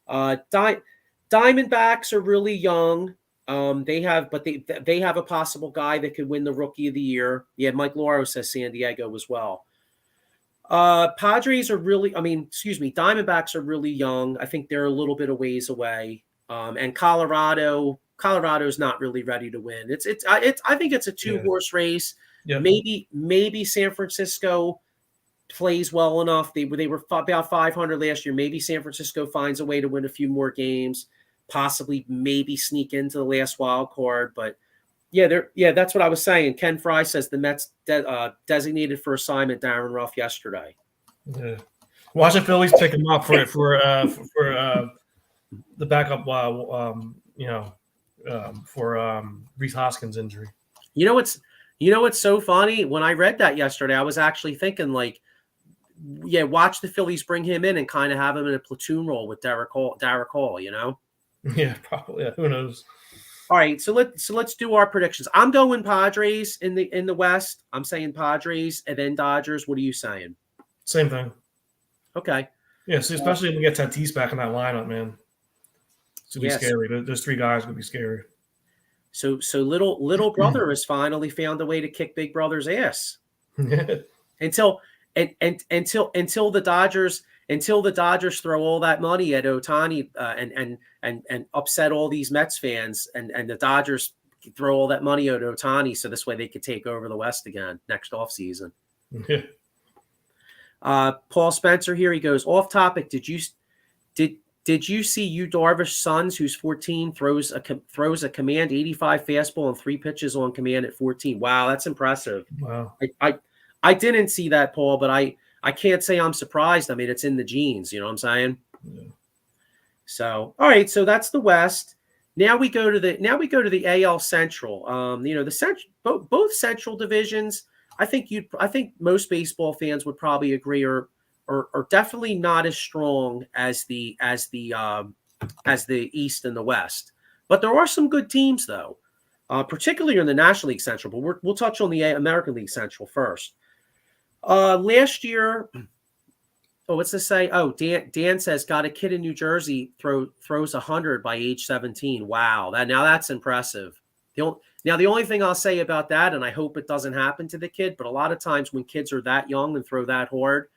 Diamondbacks are really young. They have a possible guy that could win the Rookie of the Year. Yeah, Mike Lauro says San Diego as well. Diamondbacks are really young. I think they're a little bit of ways away. And Colorado's not really ready to win. I think it's a 2-horse race. Yeah. Maybe San Francisco plays well enough. They were about 500 last year. Maybe San Francisco finds a way to win a few more games, possibly maybe sneak into the last wild card. But that's what I was saying. Ken Fry says the Mets designated for assignment Darren Ruff yesterday. Yeah. Watch the Phillies pick him up for the backup for Rhys Hoskins' injury. You know what's so funny? When I read that yesterday, I was actually thinking, like, watch the Phillies bring him in and kind of have him in a platoon role with Derek Hall, you know? Yeah, probably. Yeah, who knows? All right, so let's do our predictions. I'm going Padres in the West. I'm saying Padres and then Dodgers. What are you saying? Same thing. Okay. Yeah, so especially when we get Tatis back in that lineup, man. It's gonna be Yes. scary. Those three guys gonna be scary. So little brother has finally found a way to kick big brother's ass. until until the Dodgers throw all that money at Ohtani and upset all these Mets fans, and the Dodgers throw all that money at Ohtani so this way they could take over the West again next offseason. Yeah. Paul Spencer here, he goes, off topic, did you see Yu Darvish's sons, who's 14, throws a command 85 fastball and 3 pitches on command at 14? Wow, that's impressive. Wow. I didn't see that, Paul, but I can't say I'm surprised. I mean, it's in the genes, you know what I'm saying? Yeah. So, all right, so that's the West. Now we go to the AL Central. Both Central divisions, I think most baseball fans would probably agree are definitely not as strong as the East and the West. But there are some good teams though, particularly in the National League Central. But we'll touch on the American League Central first. Last year, what's this say? Oh, Dan says, got a kid in New Jersey throws 100 by age 17. Wow, that's impressive. Now, the only thing I'll say about that, and I hope it doesn't happen to the kid, but a lot of times when kids are that young and throw that hard,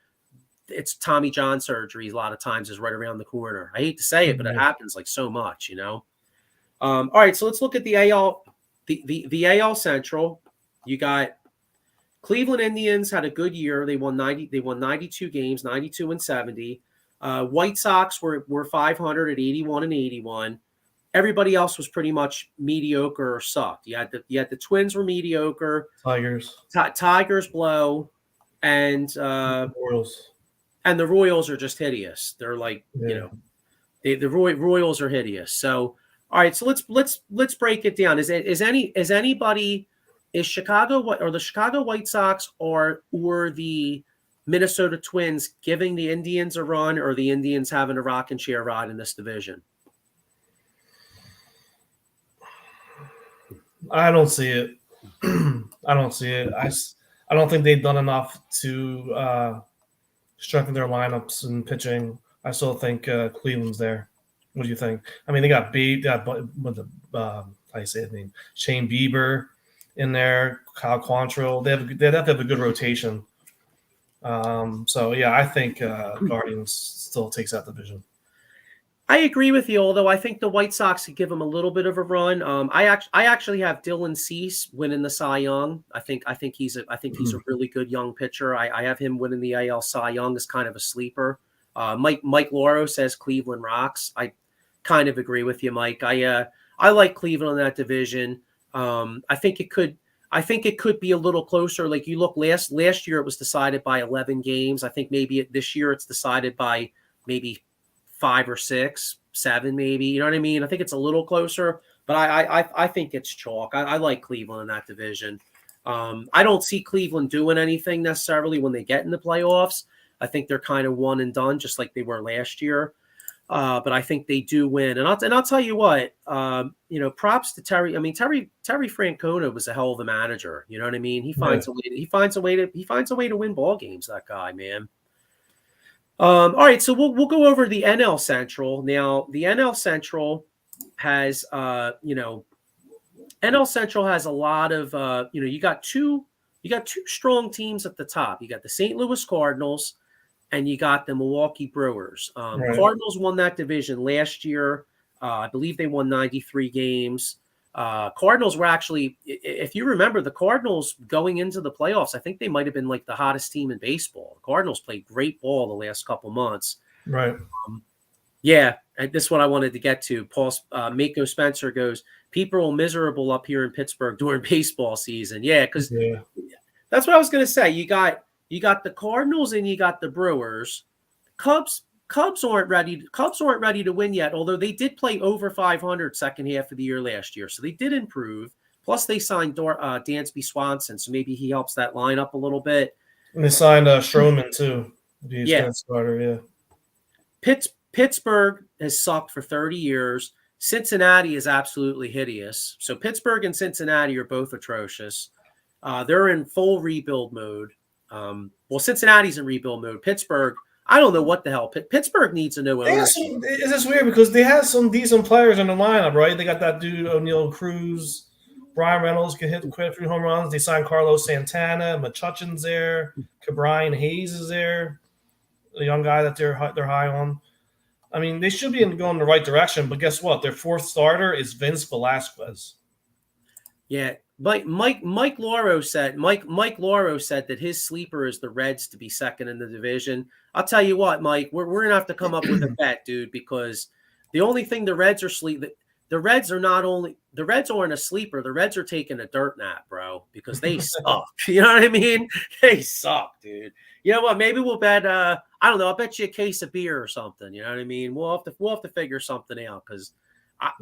it's Tommy John surgery. A lot of times is right around the corner. I hate to say it, but it happens like so much, you know. All right, so let's look at the AL, the AL Central. You got Cleveland Indians had a good year. They won 92 games, 92 and 70. White Sox were 500 at 81 and 81. Everybody else was pretty much mediocre or sucked. You had the Twins were mediocre. Tigers blow, and Royals. And the Royals are just hideous. They're like, the Royals are hideous. So, all right, so let's break it down. Is Chicago or the Chicago White Sox or the Minnesota Twins giving the Indians a run, or the Indians having a rocking chair ride in this division? I don't see it. I don't see it. I don't think they've done enough to strengthen their lineups and pitching. I still think Cleveland's there. What do you think? I mean, they got how you say his name? Shane Bieber in there, Kyle Quantrill. They have to have a good rotation. So yeah, I think Guardians still takes that division. I agree with you, although I think the White Sox could give them a little bit of a run. I actually have Dylan Cease winning the Cy Young. I think he's a really good young pitcher. I have him winning the AL Cy Young as kind of a sleeper. Mike Lauro says Cleveland rocks. I kind of agree with you, Mike. I like Cleveland in that division. I think it could be a little closer. Like you look last year, it was decided by 11 games. I think maybe this year it's decided by maybe 5 or 6, 7, maybe. You know what I mean? I think it's a little closer, but I think it's chalk. I like Cleveland in that division. I don't see Cleveland doing anything necessarily when they get in the playoffs. I think they're kind of one and done, just like they were last year. But I think they do win, and I'll tell you what. Props to Terry. I mean, Terry Francona was a hell of a manager. You know what I mean? He finds a way to win ball games. That guy, man. All right, so we'll go over the NL Central now. The NL Central has NL Central has a lot of you got two strong teams at the top. You got the St. Louis Cardinals and you got the Milwaukee Brewers. Right. Cardinals won that division last year. I believe they won 93 games. Cardinals were actually, if you remember, the Cardinals going into the playoffs, I think they might have been like the hottest team in baseball. The Cardinals played great ball the last couple months. Right. And this is what I wanted to get to. Paul Mako Spencer goes, people are miserable up here in Pittsburgh during baseball season. Yeah, because that's what I was going to say. You got the Cardinals and you got the Brewers. Cubs aren't ready to win yet, although they did play over 500 second half of the year last year. So they did improve. Plus they signed Dansby Swanson, so maybe he helps that line up a little bit. And they signed Stroman too. He's starter, Pittsburgh has sucked for 30 years. Cincinnati is absolutely hideous. So Pittsburgh and Cincinnati are both atrocious. They're in full rebuild mode. Well, Cincinnati's in rebuild mode. Pittsburgh, I don't know what the hell. Pittsburgh needs a new owner. It's just weird because they have some decent players in the lineup, right? They got that dude O'Neal Cruz, Brian Reynolds can hit quite a few home runs. They signed Carlos Santana, McCutcheon's there, Brian Hayes is there, a young guy that they're high on. I mean, they should be going the right direction, but guess what? Their fourth starter is Vince Velasquez. Yeah, Mike Lauro said that his sleeper is the Reds to be second in the division. I'll tell you what, Mike, we're gonna have to come up with a bet, dude, because the only thing the Reds aren't a sleeper. The Reds are taking a dirt nap, bro, because they suck. You know what I mean? They suck, dude. You know what? Maybe we'll bet. I don't know. I'll bet you a case of beer or something. You know what I mean? We'll have to figure something out because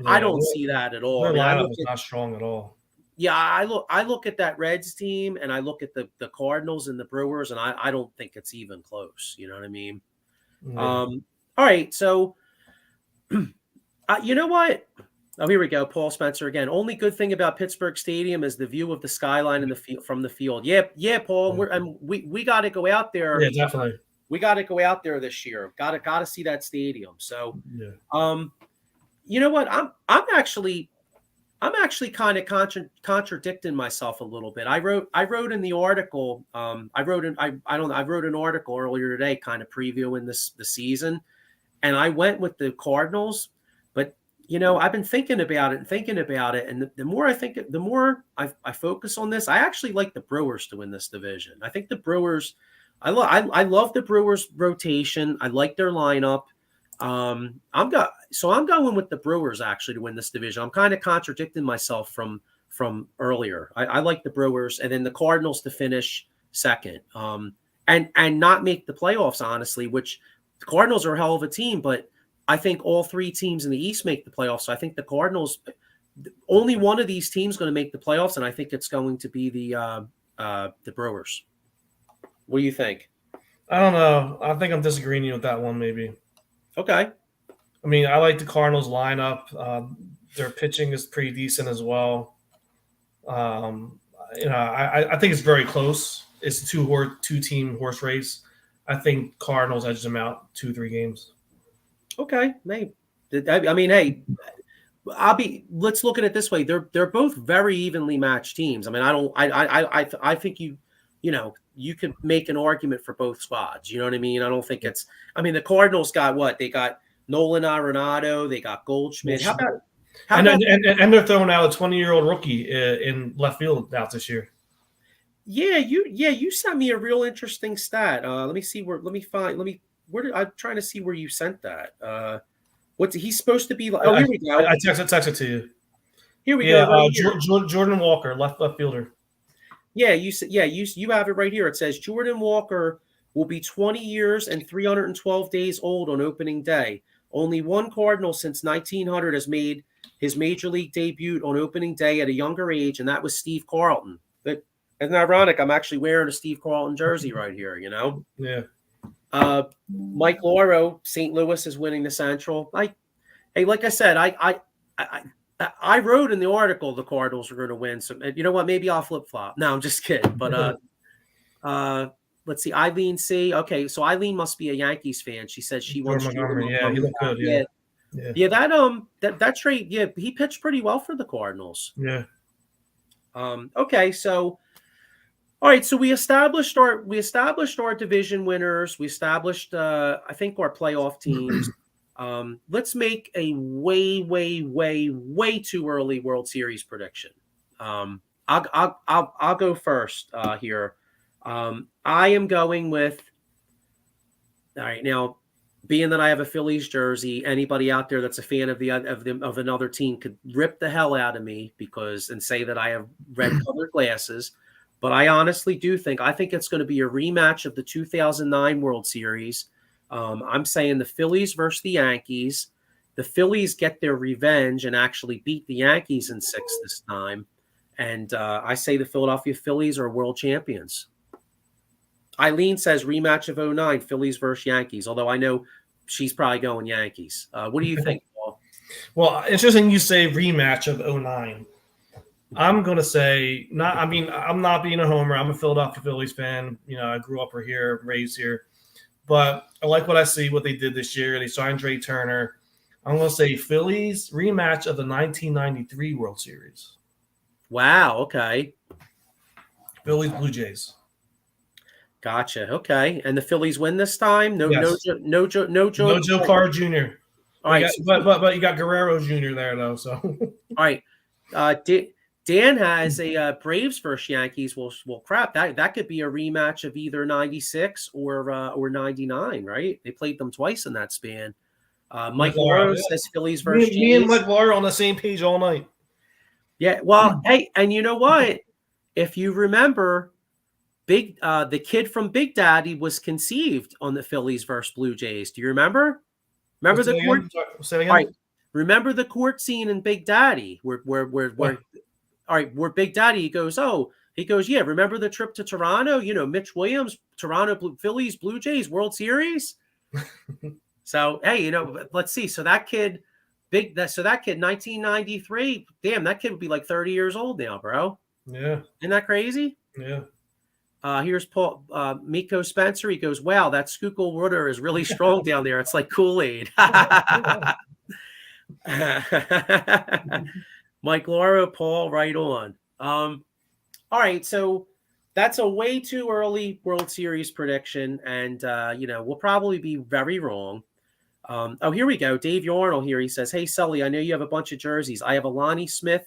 I don't see that at all. Their lineup is not strong at all. Yeah, I look at that Reds team and I look at the Cardinals and the Brewers, and I don't think it's even close. You know what I mean? Yeah. All right, so you know what? Oh, here we go. Paul Spencer again. Only good thing about Pittsburgh Stadium is the view of the skyline in the field from the field. Yeah, Paul. We got to go out there. Yeah, definitely. We got to go out there this year. Got to see that stadium. So, you know what? I'm actually kind of contradicting myself a little bit. I wrote in the article. I wrote an article earlier today, kind of previewing the season, and I went with the Cardinals. But you know, I've been thinking about it, and the more I think, the more I focus on this. I actually like the Brewers to win this division. I think the Brewers. I love the Brewers rotation. I like their lineup. I'm going with the Brewers actually to win this division. I'm kind of contradicting myself from earlier. I like the Brewers, and then the Cardinals to finish second, and not make the playoffs, honestly, which the Cardinals are a hell of a team, but I think all three teams in the East make the playoffs. So I think the Cardinals, only one of these teams going to make the playoffs, and I think it's going to be the Brewers. What do you think? I don't know. I think I'm disagreeing with that one, maybe. Okay. I mean, I like the Cardinals lineup. Their pitching is pretty decent as well. You know, I think it's very close. It's a two-team horse race. I think Cardinals edge them out 2-3 games. Okay, maybe. I mean, hey, let's look at it this way. They're both very evenly matched teams. I mean, I think you could make an argument for both squads. You know what I mean? I don't think it's. I mean, the Cardinals got what? They got Nolan Arenado. They got Goldschmidt. How about and they're throwing out a 20-year-old rookie in left field out this year. Yeah, you sent me a real interesting stat. I'm trying to see where you sent that. What's he's supposed to be like? Oh, here we go. I texted to you. Here we go. Right Jordan Walker, left fielder. Yeah, you have it right here. It says Jordan Walker will be 20 years and 312 days old on opening day. Only one Cardinal since 1900 has made his major league debut on opening day at a younger age, and that was Steve Carlton. But isn't ironic? I'm actually wearing a Steve Carlton jersey right here. You know. Yeah. Mike Lauro, St. Louis is winning the Central. Like I said, I wrote in the article the Cardinals are going to win. So you know what? Maybe I'll flip flop. No, I'm just kidding. But let's see. Eileen C. Okay, so Eileen must be a Yankees fan. She says she wants. Yeah, he looked good. Yeah. That trade. Yeah, he pitched pretty well for the Cardinals. Yeah. Okay, so. All right, so we established our division winners. We established, I think, our playoff teams. Let's make a way too early World Series prediction. I'll go first here. I am going with. All right, now, being that I have a Phillies jersey, anybody out there that's a fan of another team could rip the hell out of me and say that I have red-colored glasses. But I honestly do think it's going to be a rematch of the 2009 World Series. I'm saying the Phillies versus the Yankees. The Phillies get their revenge and actually beat the Yankees in 6 this time. And I say the Philadelphia Phillies are world champions. Eileen says rematch of 2009, Phillies versus Yankees, although I know she's probably going Yankees. What do you think, Paul? Well, interesting you say rematch of '09. I'm going to say not. I mean, I'm not being a homer. I'm a Philadelphia Phillies fan. I grew up here, raised here. But I like what I see, what they did this year. They signed Trey Turner. I'm going to say Phillies rematch of the 1993 World Series. Wow. Okay. Phillies Blue Jays. Gotcha. Okay. And the Phillies win this time? No, Yes. no Joe Carr Jr. All right. But you got Guerrero Jr. there, though. So. All right. Dan has a Braves versus Yankees. Well, crap. That could be a rematch of either 96 or 99, right? They played them twice in that span. Mike Lauro says Phillies versus Jays. Me and Mike Lauro on the same page all night. Yeah. Well, hey, and you know what? If you remember, the kid from Big Daddy was conceived on the Phillies versus Blue Jays. Do you remember? Remember the court? Say again? All right. Remember the court scene in Big Daddy where all right, where Big Daddy goes, yeah, remember the trip to Toronto? Mitch Williams, Toronto Phillies, Blue Jays, World Series. So, hey, let's see. So that kid, 1993, damn, that kid would be like 30 years old now, bro. Yeah. Isn't that crazy? Yeah. Here's Paul Miko Spencer. He goes, wow, that Schuylkill water is really strong down there. It's like Kool-Aid. Mike Lauro, Paul, right on. All right, so that's a way too early World Series prediction, and we'll probably be very wrong. Here we go. Dave Yarnell here. He says, "Hey Sully, I know you have a bunch of jerseys. I have a Lonnie Smith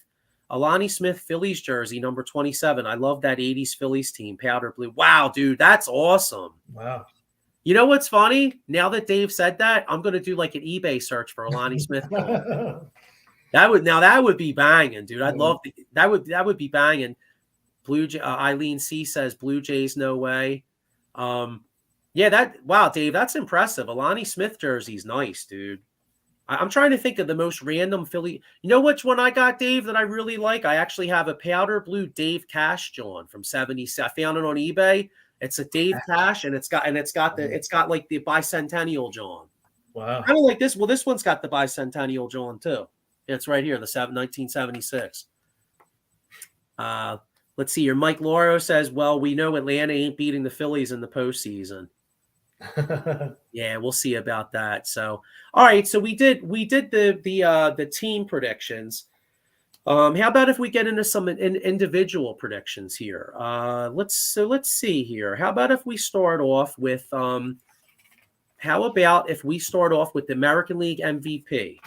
Phillies jersey, number 27. I love that 80s Phillies team, powder blue. Wow, dude, that's awesome. Wow. You know what's funny? Now that Dave said that, I'm going to do like an eBay search for a Lonnie Smith ball. That would be banging, dude. I'd love that would be banging. Eileen C says Blue Jays, no way. Wow, Dave, that's impressive. A Lonnie Smith jersey's nice, dude. I'm trying to think of the most random Philly. You know which one I got, Dave, that I really like? I actually have a powder blue Dave Cash John from 70. I found it on eBay. It's a Dave Cash, and it's got like the bicentennial John. Wow. Kind of like this. Well, this one's got the bicentennial John too. It's right here, the 1976. Let's see here. Mike Lauro says, well, we know Atlanta ain't beating the Phillies in the postseason. Yeah, we'll see about that. So, all right. So we did the team predictions. How about if we get into some individual predictions here? Let's see here. How about if we start off with the American League MVP?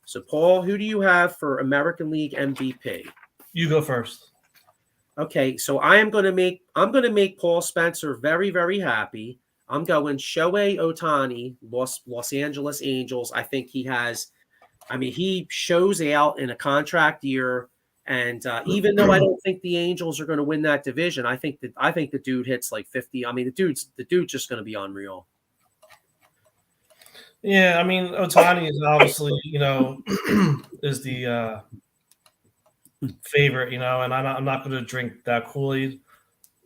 So, Paul, who do you have for American League MVP? You go first. Okay, so I'm going to make Paul Spencer very, very happy. I'm going Shohei Ohtani, Los Angeles Angels. I think he shows out in a contract year, and even though I don't think the Angels are going to win that division, I think the dude hits like 50. I mean, the dude's just going to be unreal. Yeah, I mean, Ohtani is obviously, is the favorite, and I'm not going to drink that Kool-Aid.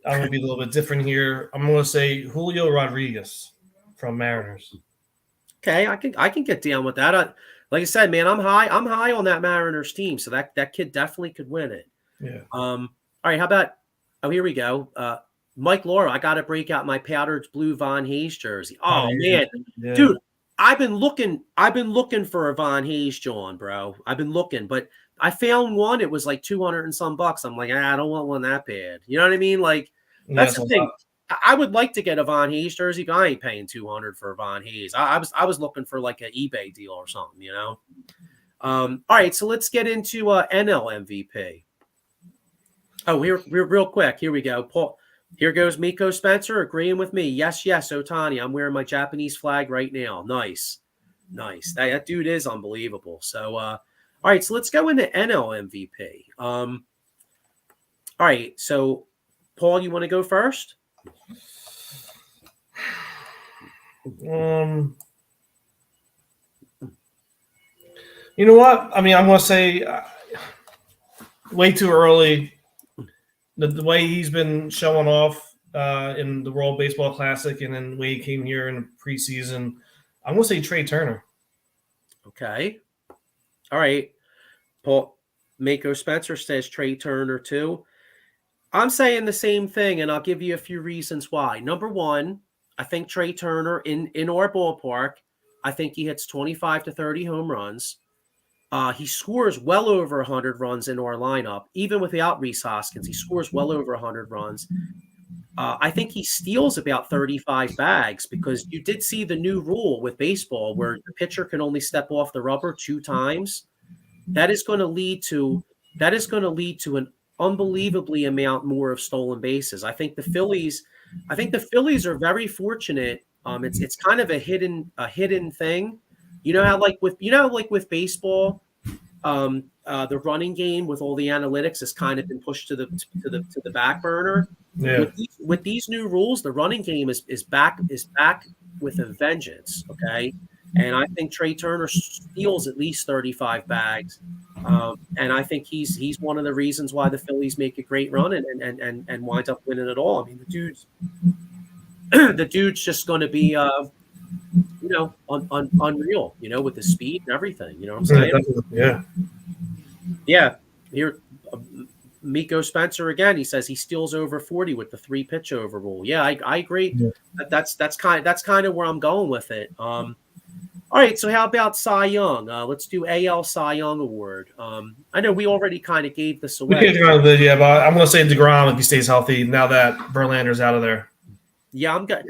I'm going to be a little bit different here. I'm going to say Julio Rodriguez from Mariners. Okay, I can get down with that. Like I said, man, I'm high on that Mariners team, so that kid definitely could win it. Yeah. All right, how about? Oh, here we go. Mike Lauro, I got to break out my powdered blue Von Hayes jersey. Oh man, yeah. Dude, I've been looking for a Von Hayes John, bro. I've been looking, but I found one. It was like $200 and some bucks. I'm like, I don't want one that bad. You know what I mean? Like, that's the thing. I would like to get a Von Hayes jersey, but I ain't paying $200 for a Von Hayes. I was looking for like an eBay deal or something, All right, so let's get into NL MVP. Oh, here real quick. Here we go. Paul. Here goes Miko Spencer agreeing with me. Yes, Ohtani. I'm wearing my Japanese flag right now. Nice. That dude is unbelievable. So, all right, so let's go into NL MVP. All right, so Paul, you want to go first? You know what? I mean, I'm going to say way too early. The way he's been showing off in the World Baseball Classic and then the way he came here in the preseason, I'm going to say Trey Turner. Okay. All right. Paul Mako Spencer says Trey Turner too. I'm saying the same thing, and I'll give you a few reasons why. Number one, I think Trey Turner in our ballpark, I think he hits 25 to 30 home runs. He scores well over 100 runs in our lineup, even without Rhys Hoskins. He scores well over 100 runs. I think he steals about 35 bags because you did see the new rule with baseball where the pitcher can only step off the rubber 2 times. That is going to lead to an unbelievably amount more of stolen bases. I think the Phillies are very fortunate. It's kind of a hidden thing. Like with baseball, the running game with all the analytics has kind of been pushed to the back burner. Yeah. With these new rules, the running game is back with a vengeance. Okay, and I think Trey Turner steals at least 35 bags, and I think he's one of the reasons why the Phillies make a great run and wind up winning it all. I mean, the dude's just going to be unreal, with the speed and everything. You know what I'm saying? Yeah. Yeah. Here, Miko Spencer again. He says he steals over 40 with the 3-pitch over rule. Yeah, I agree. Yeah. That's kind of where I'm going with it. All right. So how about Cy Young? Let's do AL Cy Young Award. I know we already kind of gave this away. Yeah, but I'm going to say DeGrom if he stays healthy now that Verlander's out of there. Yeah, I'm good.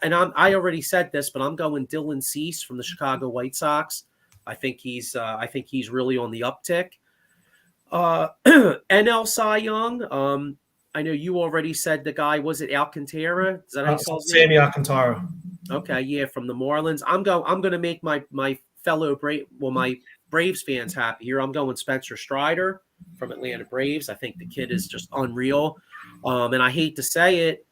I already said this, but I'm going Dylan Cease from the Chicago White Sox. I think he's really on the uptick. NL Cy Young. I know you already said the guy, was it Alcantara? Is that how you call his name? Sammy Alcantara. Okay, yeah, from the Marlins. I'm going to make my fellow my Braves fans happy here. I'm going Spencer Strider from Atlanta Braves. I think the kid is just unreal. And I hate to say it,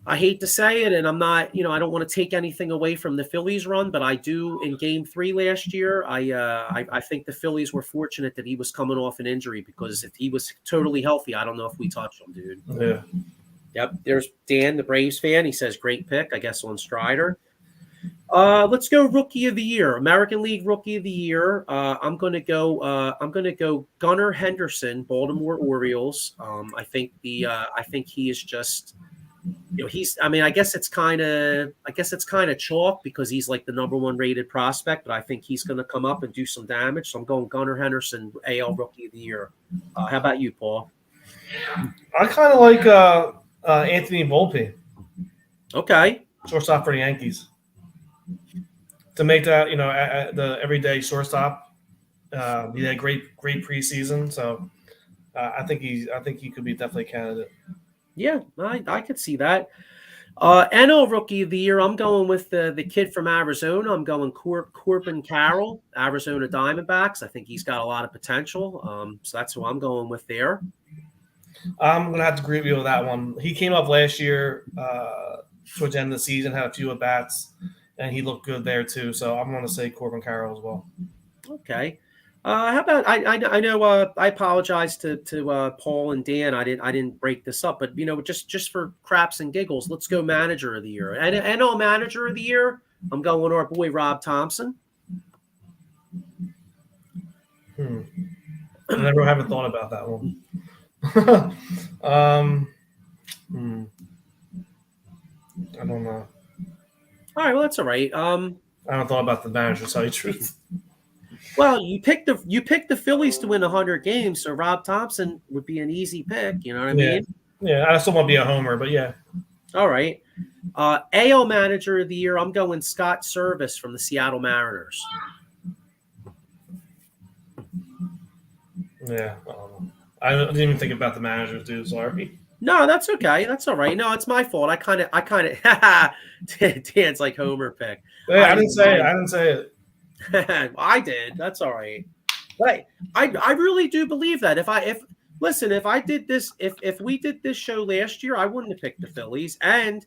and I'm not, I don't want to take anything away from the Phillies run, but I do in Game 3 last year. I think the Phillies were fortunate that he was coming off an injury because if he was totally healthy, I don't know if we touched him, dude. Yeah. Yep. There's Dan, the Braves fan. He says great pick, I guess, on Strider. Let's go Rookie of the Year, American League Rookie of the Year. I'm going to go Gunnar Henderson, Baltimore Orioles. I think he is just. I guess it's kind of chalk because he's like the number 1 rated prospect, but I think he's going to come up and do some damage. So I'm going Gunnar Henderson, AL Rookie of the Year. How about you, Paul? I kind of like Anthony Volpe. Okay. Shortstop for the Yankees. To make that, the everyday shortstop. He had a great preseason, so I think he could be definitely a candidate. Yeah, I could see that. NL Rookie of the Year, I'm going with the kid from Arizona. I'm going Corbin Carroll, Arizona Diamondbacks. I think he's got a lot of potential. So that's who I'm going with there. I'm going to have to agree with you with that one. He came up last year towards the end of the season, had a few at-bats, and he looked good there too. So I'm going to say Corbin Carroll as well. Okay. How about I know I apologize to Paul and Dan. I didn't break this up, but just for craps and giggles, let's go Manager of the Year. And NL Manager of the Year, I'm going with our boy Rob Thompson. I never haven't thought about that one. I don't know. All right, well that's all right. I haven't thought about the manager, to tell you the truth. Well, you picked the Phillies to win 100 games, so Rob Thompson would be an easy pick. You know what I mean? Yeah, I still want to be a homer, but yeah. All right. AL Manager of the Year, I'm going Scott Service from the Seattle Mariners. Yeah, I didn't even think about the managers, dude. Sorry. No, that's okay. That's all right. No, it's my fault. I kind of Dan's like Homer pick. Yeah, I didn't say it. I did. That's all right. But I really do believe that if I did this, if we did this show last year, I wouldn't have picked the Phillies. And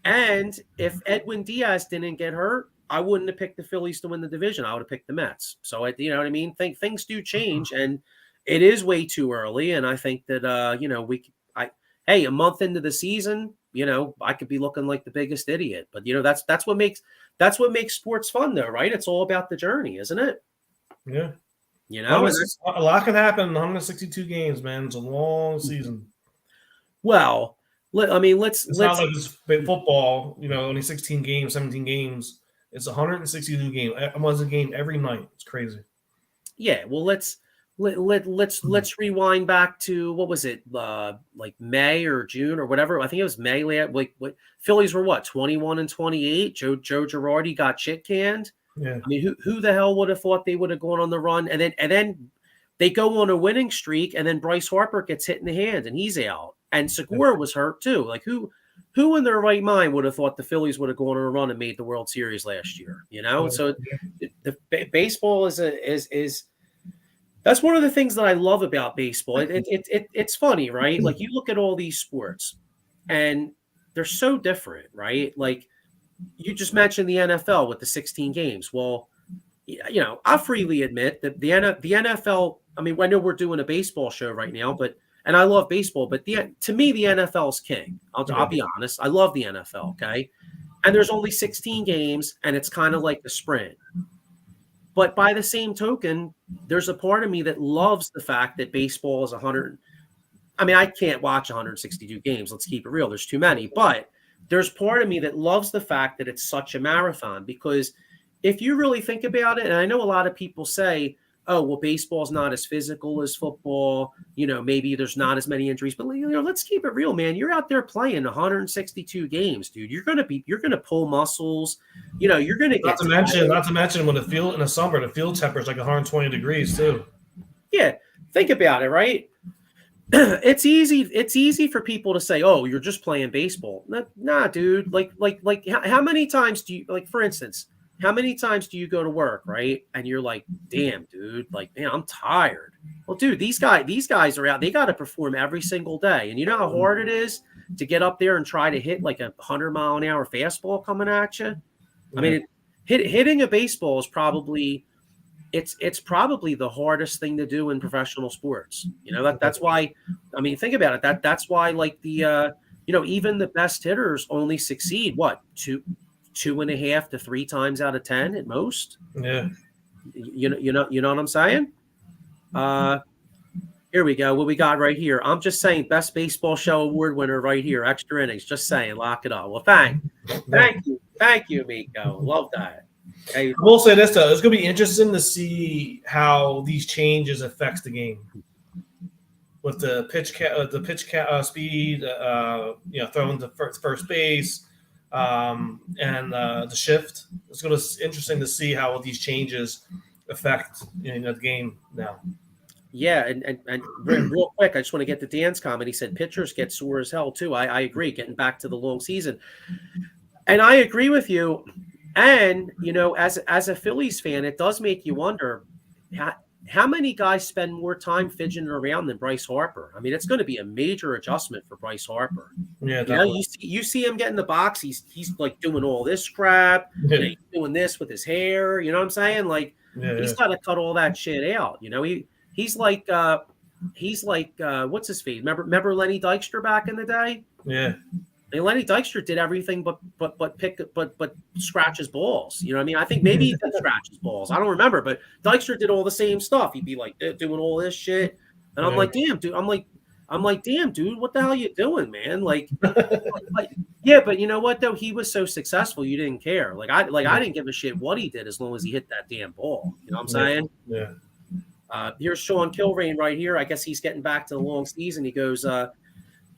if Edwin Diaz didn't get hurt, I wouldn't have picked the Phillies to win the division. I would have picked the Mets. So you know what I mean? Things do change, and it is way too early. And I think that a month into the season, I could be looking like the biggest idiot. But that's what makes sports fun, though, right? It's all about the journey, isn't it? Yeah. You know, A lot can happen in 162 games, man. It's a long season. well, I mean, let's not like it's football, only 16 games, 17 games. It's 162 games. Almost a game every night. It's crazy. Yeah, well, let's rewind back to, what was it, like May or June or whatever. I think it was May. Like, what Phillies were, what, 21-28. Joe Girardi got shit canned. Yeah. I mean, who the hell would have thought they would have gone on the run, and then they go on a winning streak, and then Bryce Harper gets hit in the hand and he's out, and Segura was hurt too. Like, who in their right mind would have thought the Phillies would have gone on a run and made the World Series last year? So the baseball is that's one of the things that I love about baseball. It's funny, right? Like, you look at all these sports and they're so different, right? Like, you just mentioned the NFL with the 16 games. Well, I freely admit that the NFL, I mean, I know we're doing a baseball show right now, and I love baseball, but to me, the NFL is king. I'll be honest. I love the NFL, okay? And there's only 16 games, and it's kind of like the sprint. But by the same token, there's a part of me that loves the fact that baseball is 100. I mean, I can't watch 162 games. Let's keep it real. There's too many. But there's part of me that loves the fact that it's such a marathon, because if you really think about it, and I know a lot of people say, oh, well, baseball's not as physical as football. Maybe there's not as many injuries, but let's keep it real, man. You're out there playing 162 games, dude. You're going to pull muscles. You're going to get not to mention when in the summer, the field temperature is like 120 degrees too. Yeah. Think about it, right? It's easy for people to say, oh, you're just playing baseball. Nah, dude. Like how many times do you, like, for instance, how many times do you go to work, right? And you're like, damn, dude, like, man, I'm tired. Well, dude, these guys are out. They got to perform every single day. And you know how hard it is to get up there and try to hit like a 100-mile-an-hour fastball coming at you? I mean, hitting a baseball is probably it's probably the hardest thing to do in professional sports. That's why, I mean, think about it. That's why, like, the even the best hitters only succeed two and a half to 3 times out of 10 at most. Yeah. You know what I'm saying? Here we go. What we got right here. I'm just saying, best baseball show award winner right here. Xtra Innings. Just saying, lock it up. Well, thank you, Miko. Love that. Hey, I will say this though, it's going to be interesting to see how these changes affects the game with the pitch speed, throwing to first base, and the shift. It's going to be interesting to see how these changes affect the game now. Yeah, and real quick, I just want to get to Dan's comment. He said pitchers get sore as hell too. I agree. Getting back to the long season, and I agree with you. And, as a Phillies fan, it does make you wonder how many guys spend more time fidgeting around than Bryce Harper. I mean, it's going to be a major adjustment for Bryce Harper. Yeah, you see him get in the box. He's like doing all this crap. He's doing this with his hair. You know what I'm saying? Like, he's got to cut all that shit out. He's like what's his face? Remember Lenny Dykstra back in the day? Yeah. And Lenny Dykstra did everything but scratch his balls. You know what I mean? I think maybe he did scratch his balls. I don't remember, but Dykstra did all the same stuff. He'd be like doing all this shit, and I'm like, damn, dude. I'm like, damn, dude. What the hell are you doing, man? Like, yeah, but you know what though? He was so successful, you didn't care. I didn't give a shit what he did as long as he hit that damn ball. You know what I'm saying? Yeah. Here's Sean Kilrain right here. I guess he's getting back to the long season. He goes,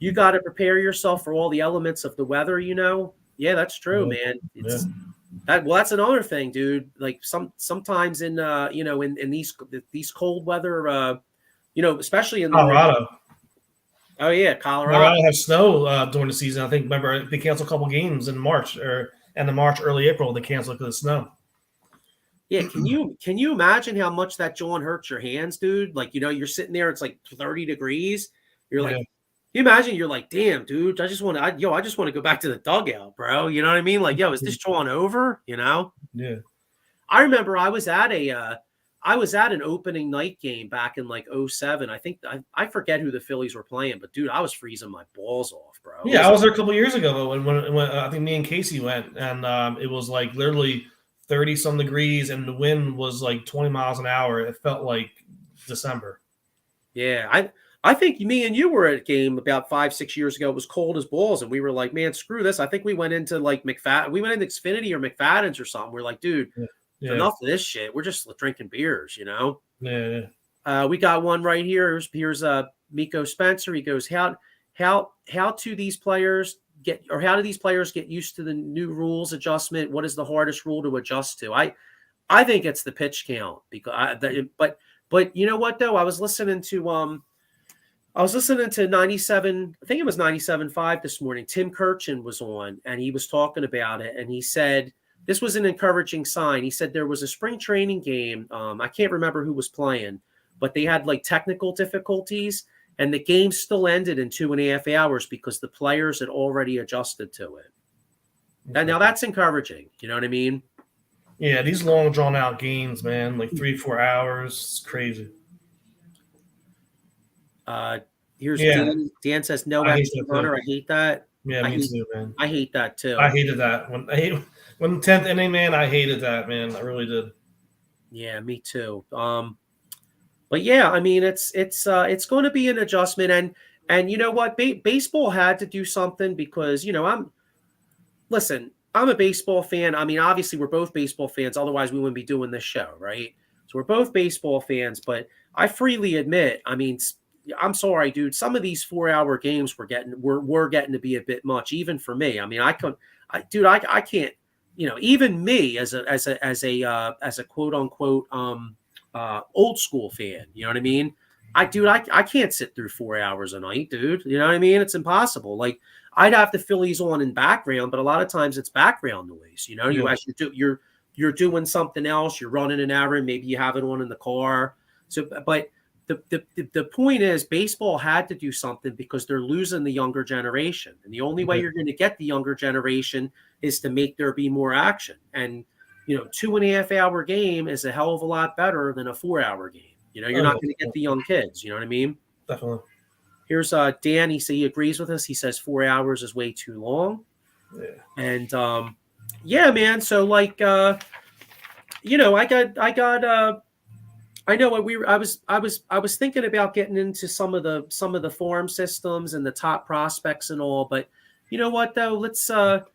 you got to prepare yourself for all the elements of the weather, Yeah, that's true, man. That's another thing, dude. Like sometimes in in these cold weather, especially in Colorado. Oh yeah, Colorado. Colorado has snow during the season. I think. Remember, they canceled a couple games in March or end of March, early April. They canceled because of snow. Yeah, can you imagine how much that John hurts your hands, dude? Like, you're sitting there, it's like 30 degrees. You're like, you imagine you're like, damn, dude, I just want to go back to the dugout, bro. You know what I mean? Like, yo, is this drawn over? Yeah. I remember I was at an opening night game back in like 2007. I think I forget who the Phillies were playing, but dude, I was freezing my balls off, bro. Yeah, I was there a couple of years ago when I think me and Casey went, and it was like literally 30-some degrees, and the wind was like 20 miles an hour. It felt like December. Yeah, I think me and you were at a game about 5-6 years ago. It was cold as balls, and we were like, "Man, screw this." I think we went into like we went into Xfinity or McFadden's or something. We're like, "Dude, Yeah. enough of this shit. We're just drinking beers, you know." Yeah. We got one right here. Here's Miko Spencer. He goes, how do these players get used to the new rules adjustment? What is the hardest rule to adjust to? I think it's the pitch count but you know what though? I was listening to 97, I think it was 97.5 this morning. Tim Kirchin was on and he was talking about it, and he said this was an encouraging sign. He said there was a spring training game. I can't remember who was playing, but they had like technical difficulties, and the game still ended in 2.5 hours because the players had already adjusted to it. Okay. Now that's encouraging. You know what I mean? Yeah, these long drawn out games, man, like 3-4 hours. It's crazy. Here's Dan says no extra runner. I hate that. Yeah, me too, man. I hate that too. I hated that when 10th inning, man. I hated that, man. I really did. Yeah, me too. But yeah, I mean, it's going to be an adjustment, and you know what, baseball had to do something because I'm a baseball fan. I mean, obviously we're both baseball fans, otherwise we wouldn't be doing this show, right? So we're both baseball fans, but I freely admit, I mean, I'm sorry, dude. Some of these 4-hour games we're getting to be a bit much, even for me. I mean, I can't. Even me as a quote unquote old school fan. You know what I mean? I can't sit through 4 hours a night, dude. You know what I mean? It's impossible. Like I'd have the Phillies on in background, but a lot of times it's background noise. You know, you're doing something else. You're running an errand. Maybe you have it on in the car. So, but the point is, baseball had to do something because they're losing the younger generation, and the only way you're going to get the younger generation is to make there be more action. And 2.5 hour game is a hell of a lot better than a 4-hour game. You're not going to get the young kids. You know what I mean? Definitely. Here's Dan. He agrees with us. He says 4 hours is way too long. Yeah. And yeah, man. So like, I know what I was thinking about getting into some of the farm systems and the top prospects and all, but you know what though? Let's table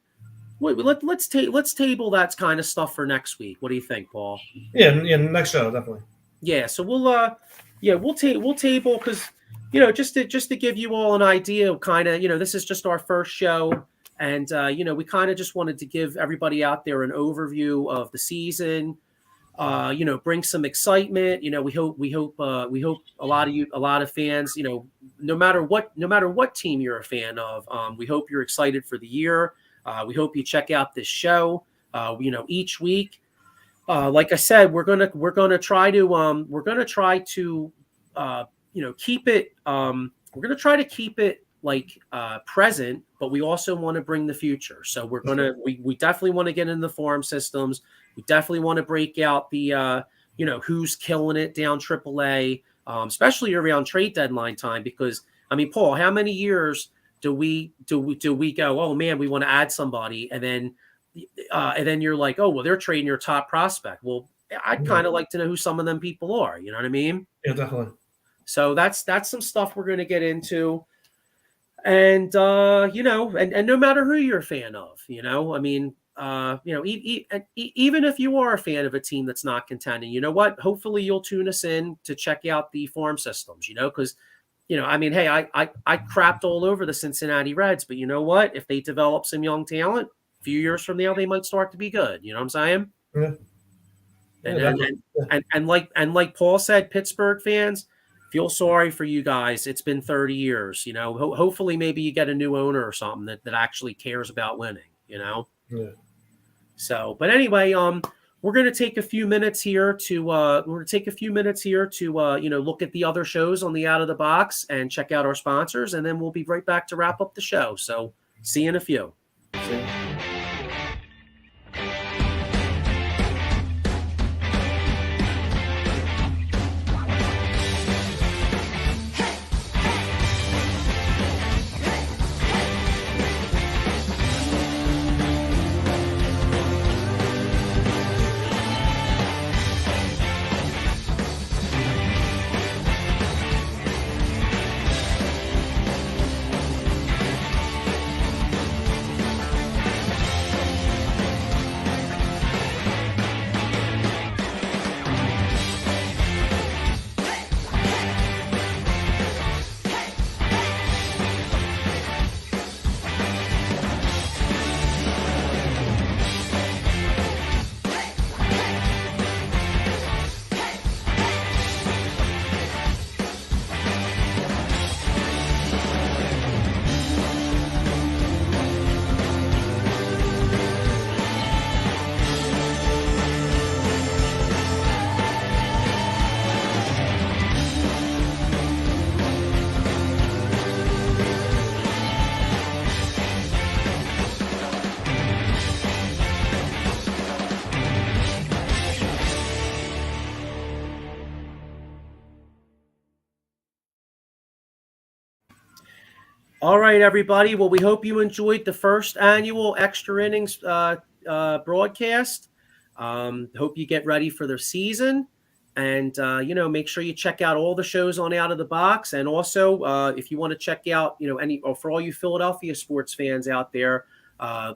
that kind of stuff for next week. What do you think, Paul? Yeah, next show definitely. Yeah, so we'll table because just to give you all an idea of kind of this is just our first show, and we kind of just wanted to give everybody out there an overview of the season. Bring some excitement. We hope a lot of fans, no matter what team you're a fan of, we hope you're excited for the year. We hope you check out this show, each week. Like I said, we're gonna try to keep it. We're gonna try to keep it like present, but we also want to bring the future. So we definitely want to get into the farm systems. We definitely want to break out the who's killing it down AAA, especially around trade deadline time. Because I mean, Paul, how many years do we go, oh man, we want to add somebody, and then you're like, oh well, they're trading your top prospect. Well, I'd kind of like to know who some of them people are. You know what I mean? Yeah, definitely. So that's some stuff we're going to get into. And and no matter who you're a fan of, I mean, even if you are a fan of a team that's not contending, you know what? Hopefully you'll tune us in to check out the farm systems, because, I mean, hey, I crapped all over the Cincinnati Reds, but you know what? If they develop some young talent, a few years from now, they might start to be good. You know what I'm saying? Yeah. And like Paul said, Pittsburgh fans, feel sorry for you guys. It's been 30 years, hopefully maybe you get a new owner or something that actually cares about winning, Yeah. So, but anyway, we're going to take a few minutes here to look at the other shows on the Out of the Box and check out our sponsors, and then we'll be right back to wrap up the show. So see you in a few. See you. All right, everybody. Well, we hope you enjoyed the first annual Extra Innings broadcast. Hope you get ready for the season. And, make sure you check out all the shows on Out of the Box. And also, if you want to check out, for all you Philadelphia sports fans out there,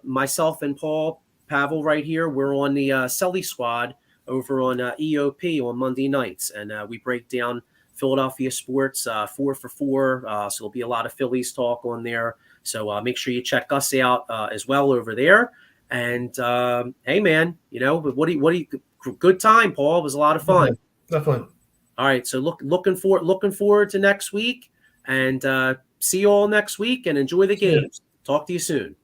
myself and Pavol right here, we're on the Selly Squad over on EOP on Monday nights. And we break down Philadelphia sports 4 for 4. So there'll be a lot of Phillies talk on there. So make sure you check us out as well over there. And hey, man, what do you? Good time, Paul. It was a lot of fun. Definitely. All right, so looking forward to next week, and see you all next week, and enjoy the games. Talk to you soon.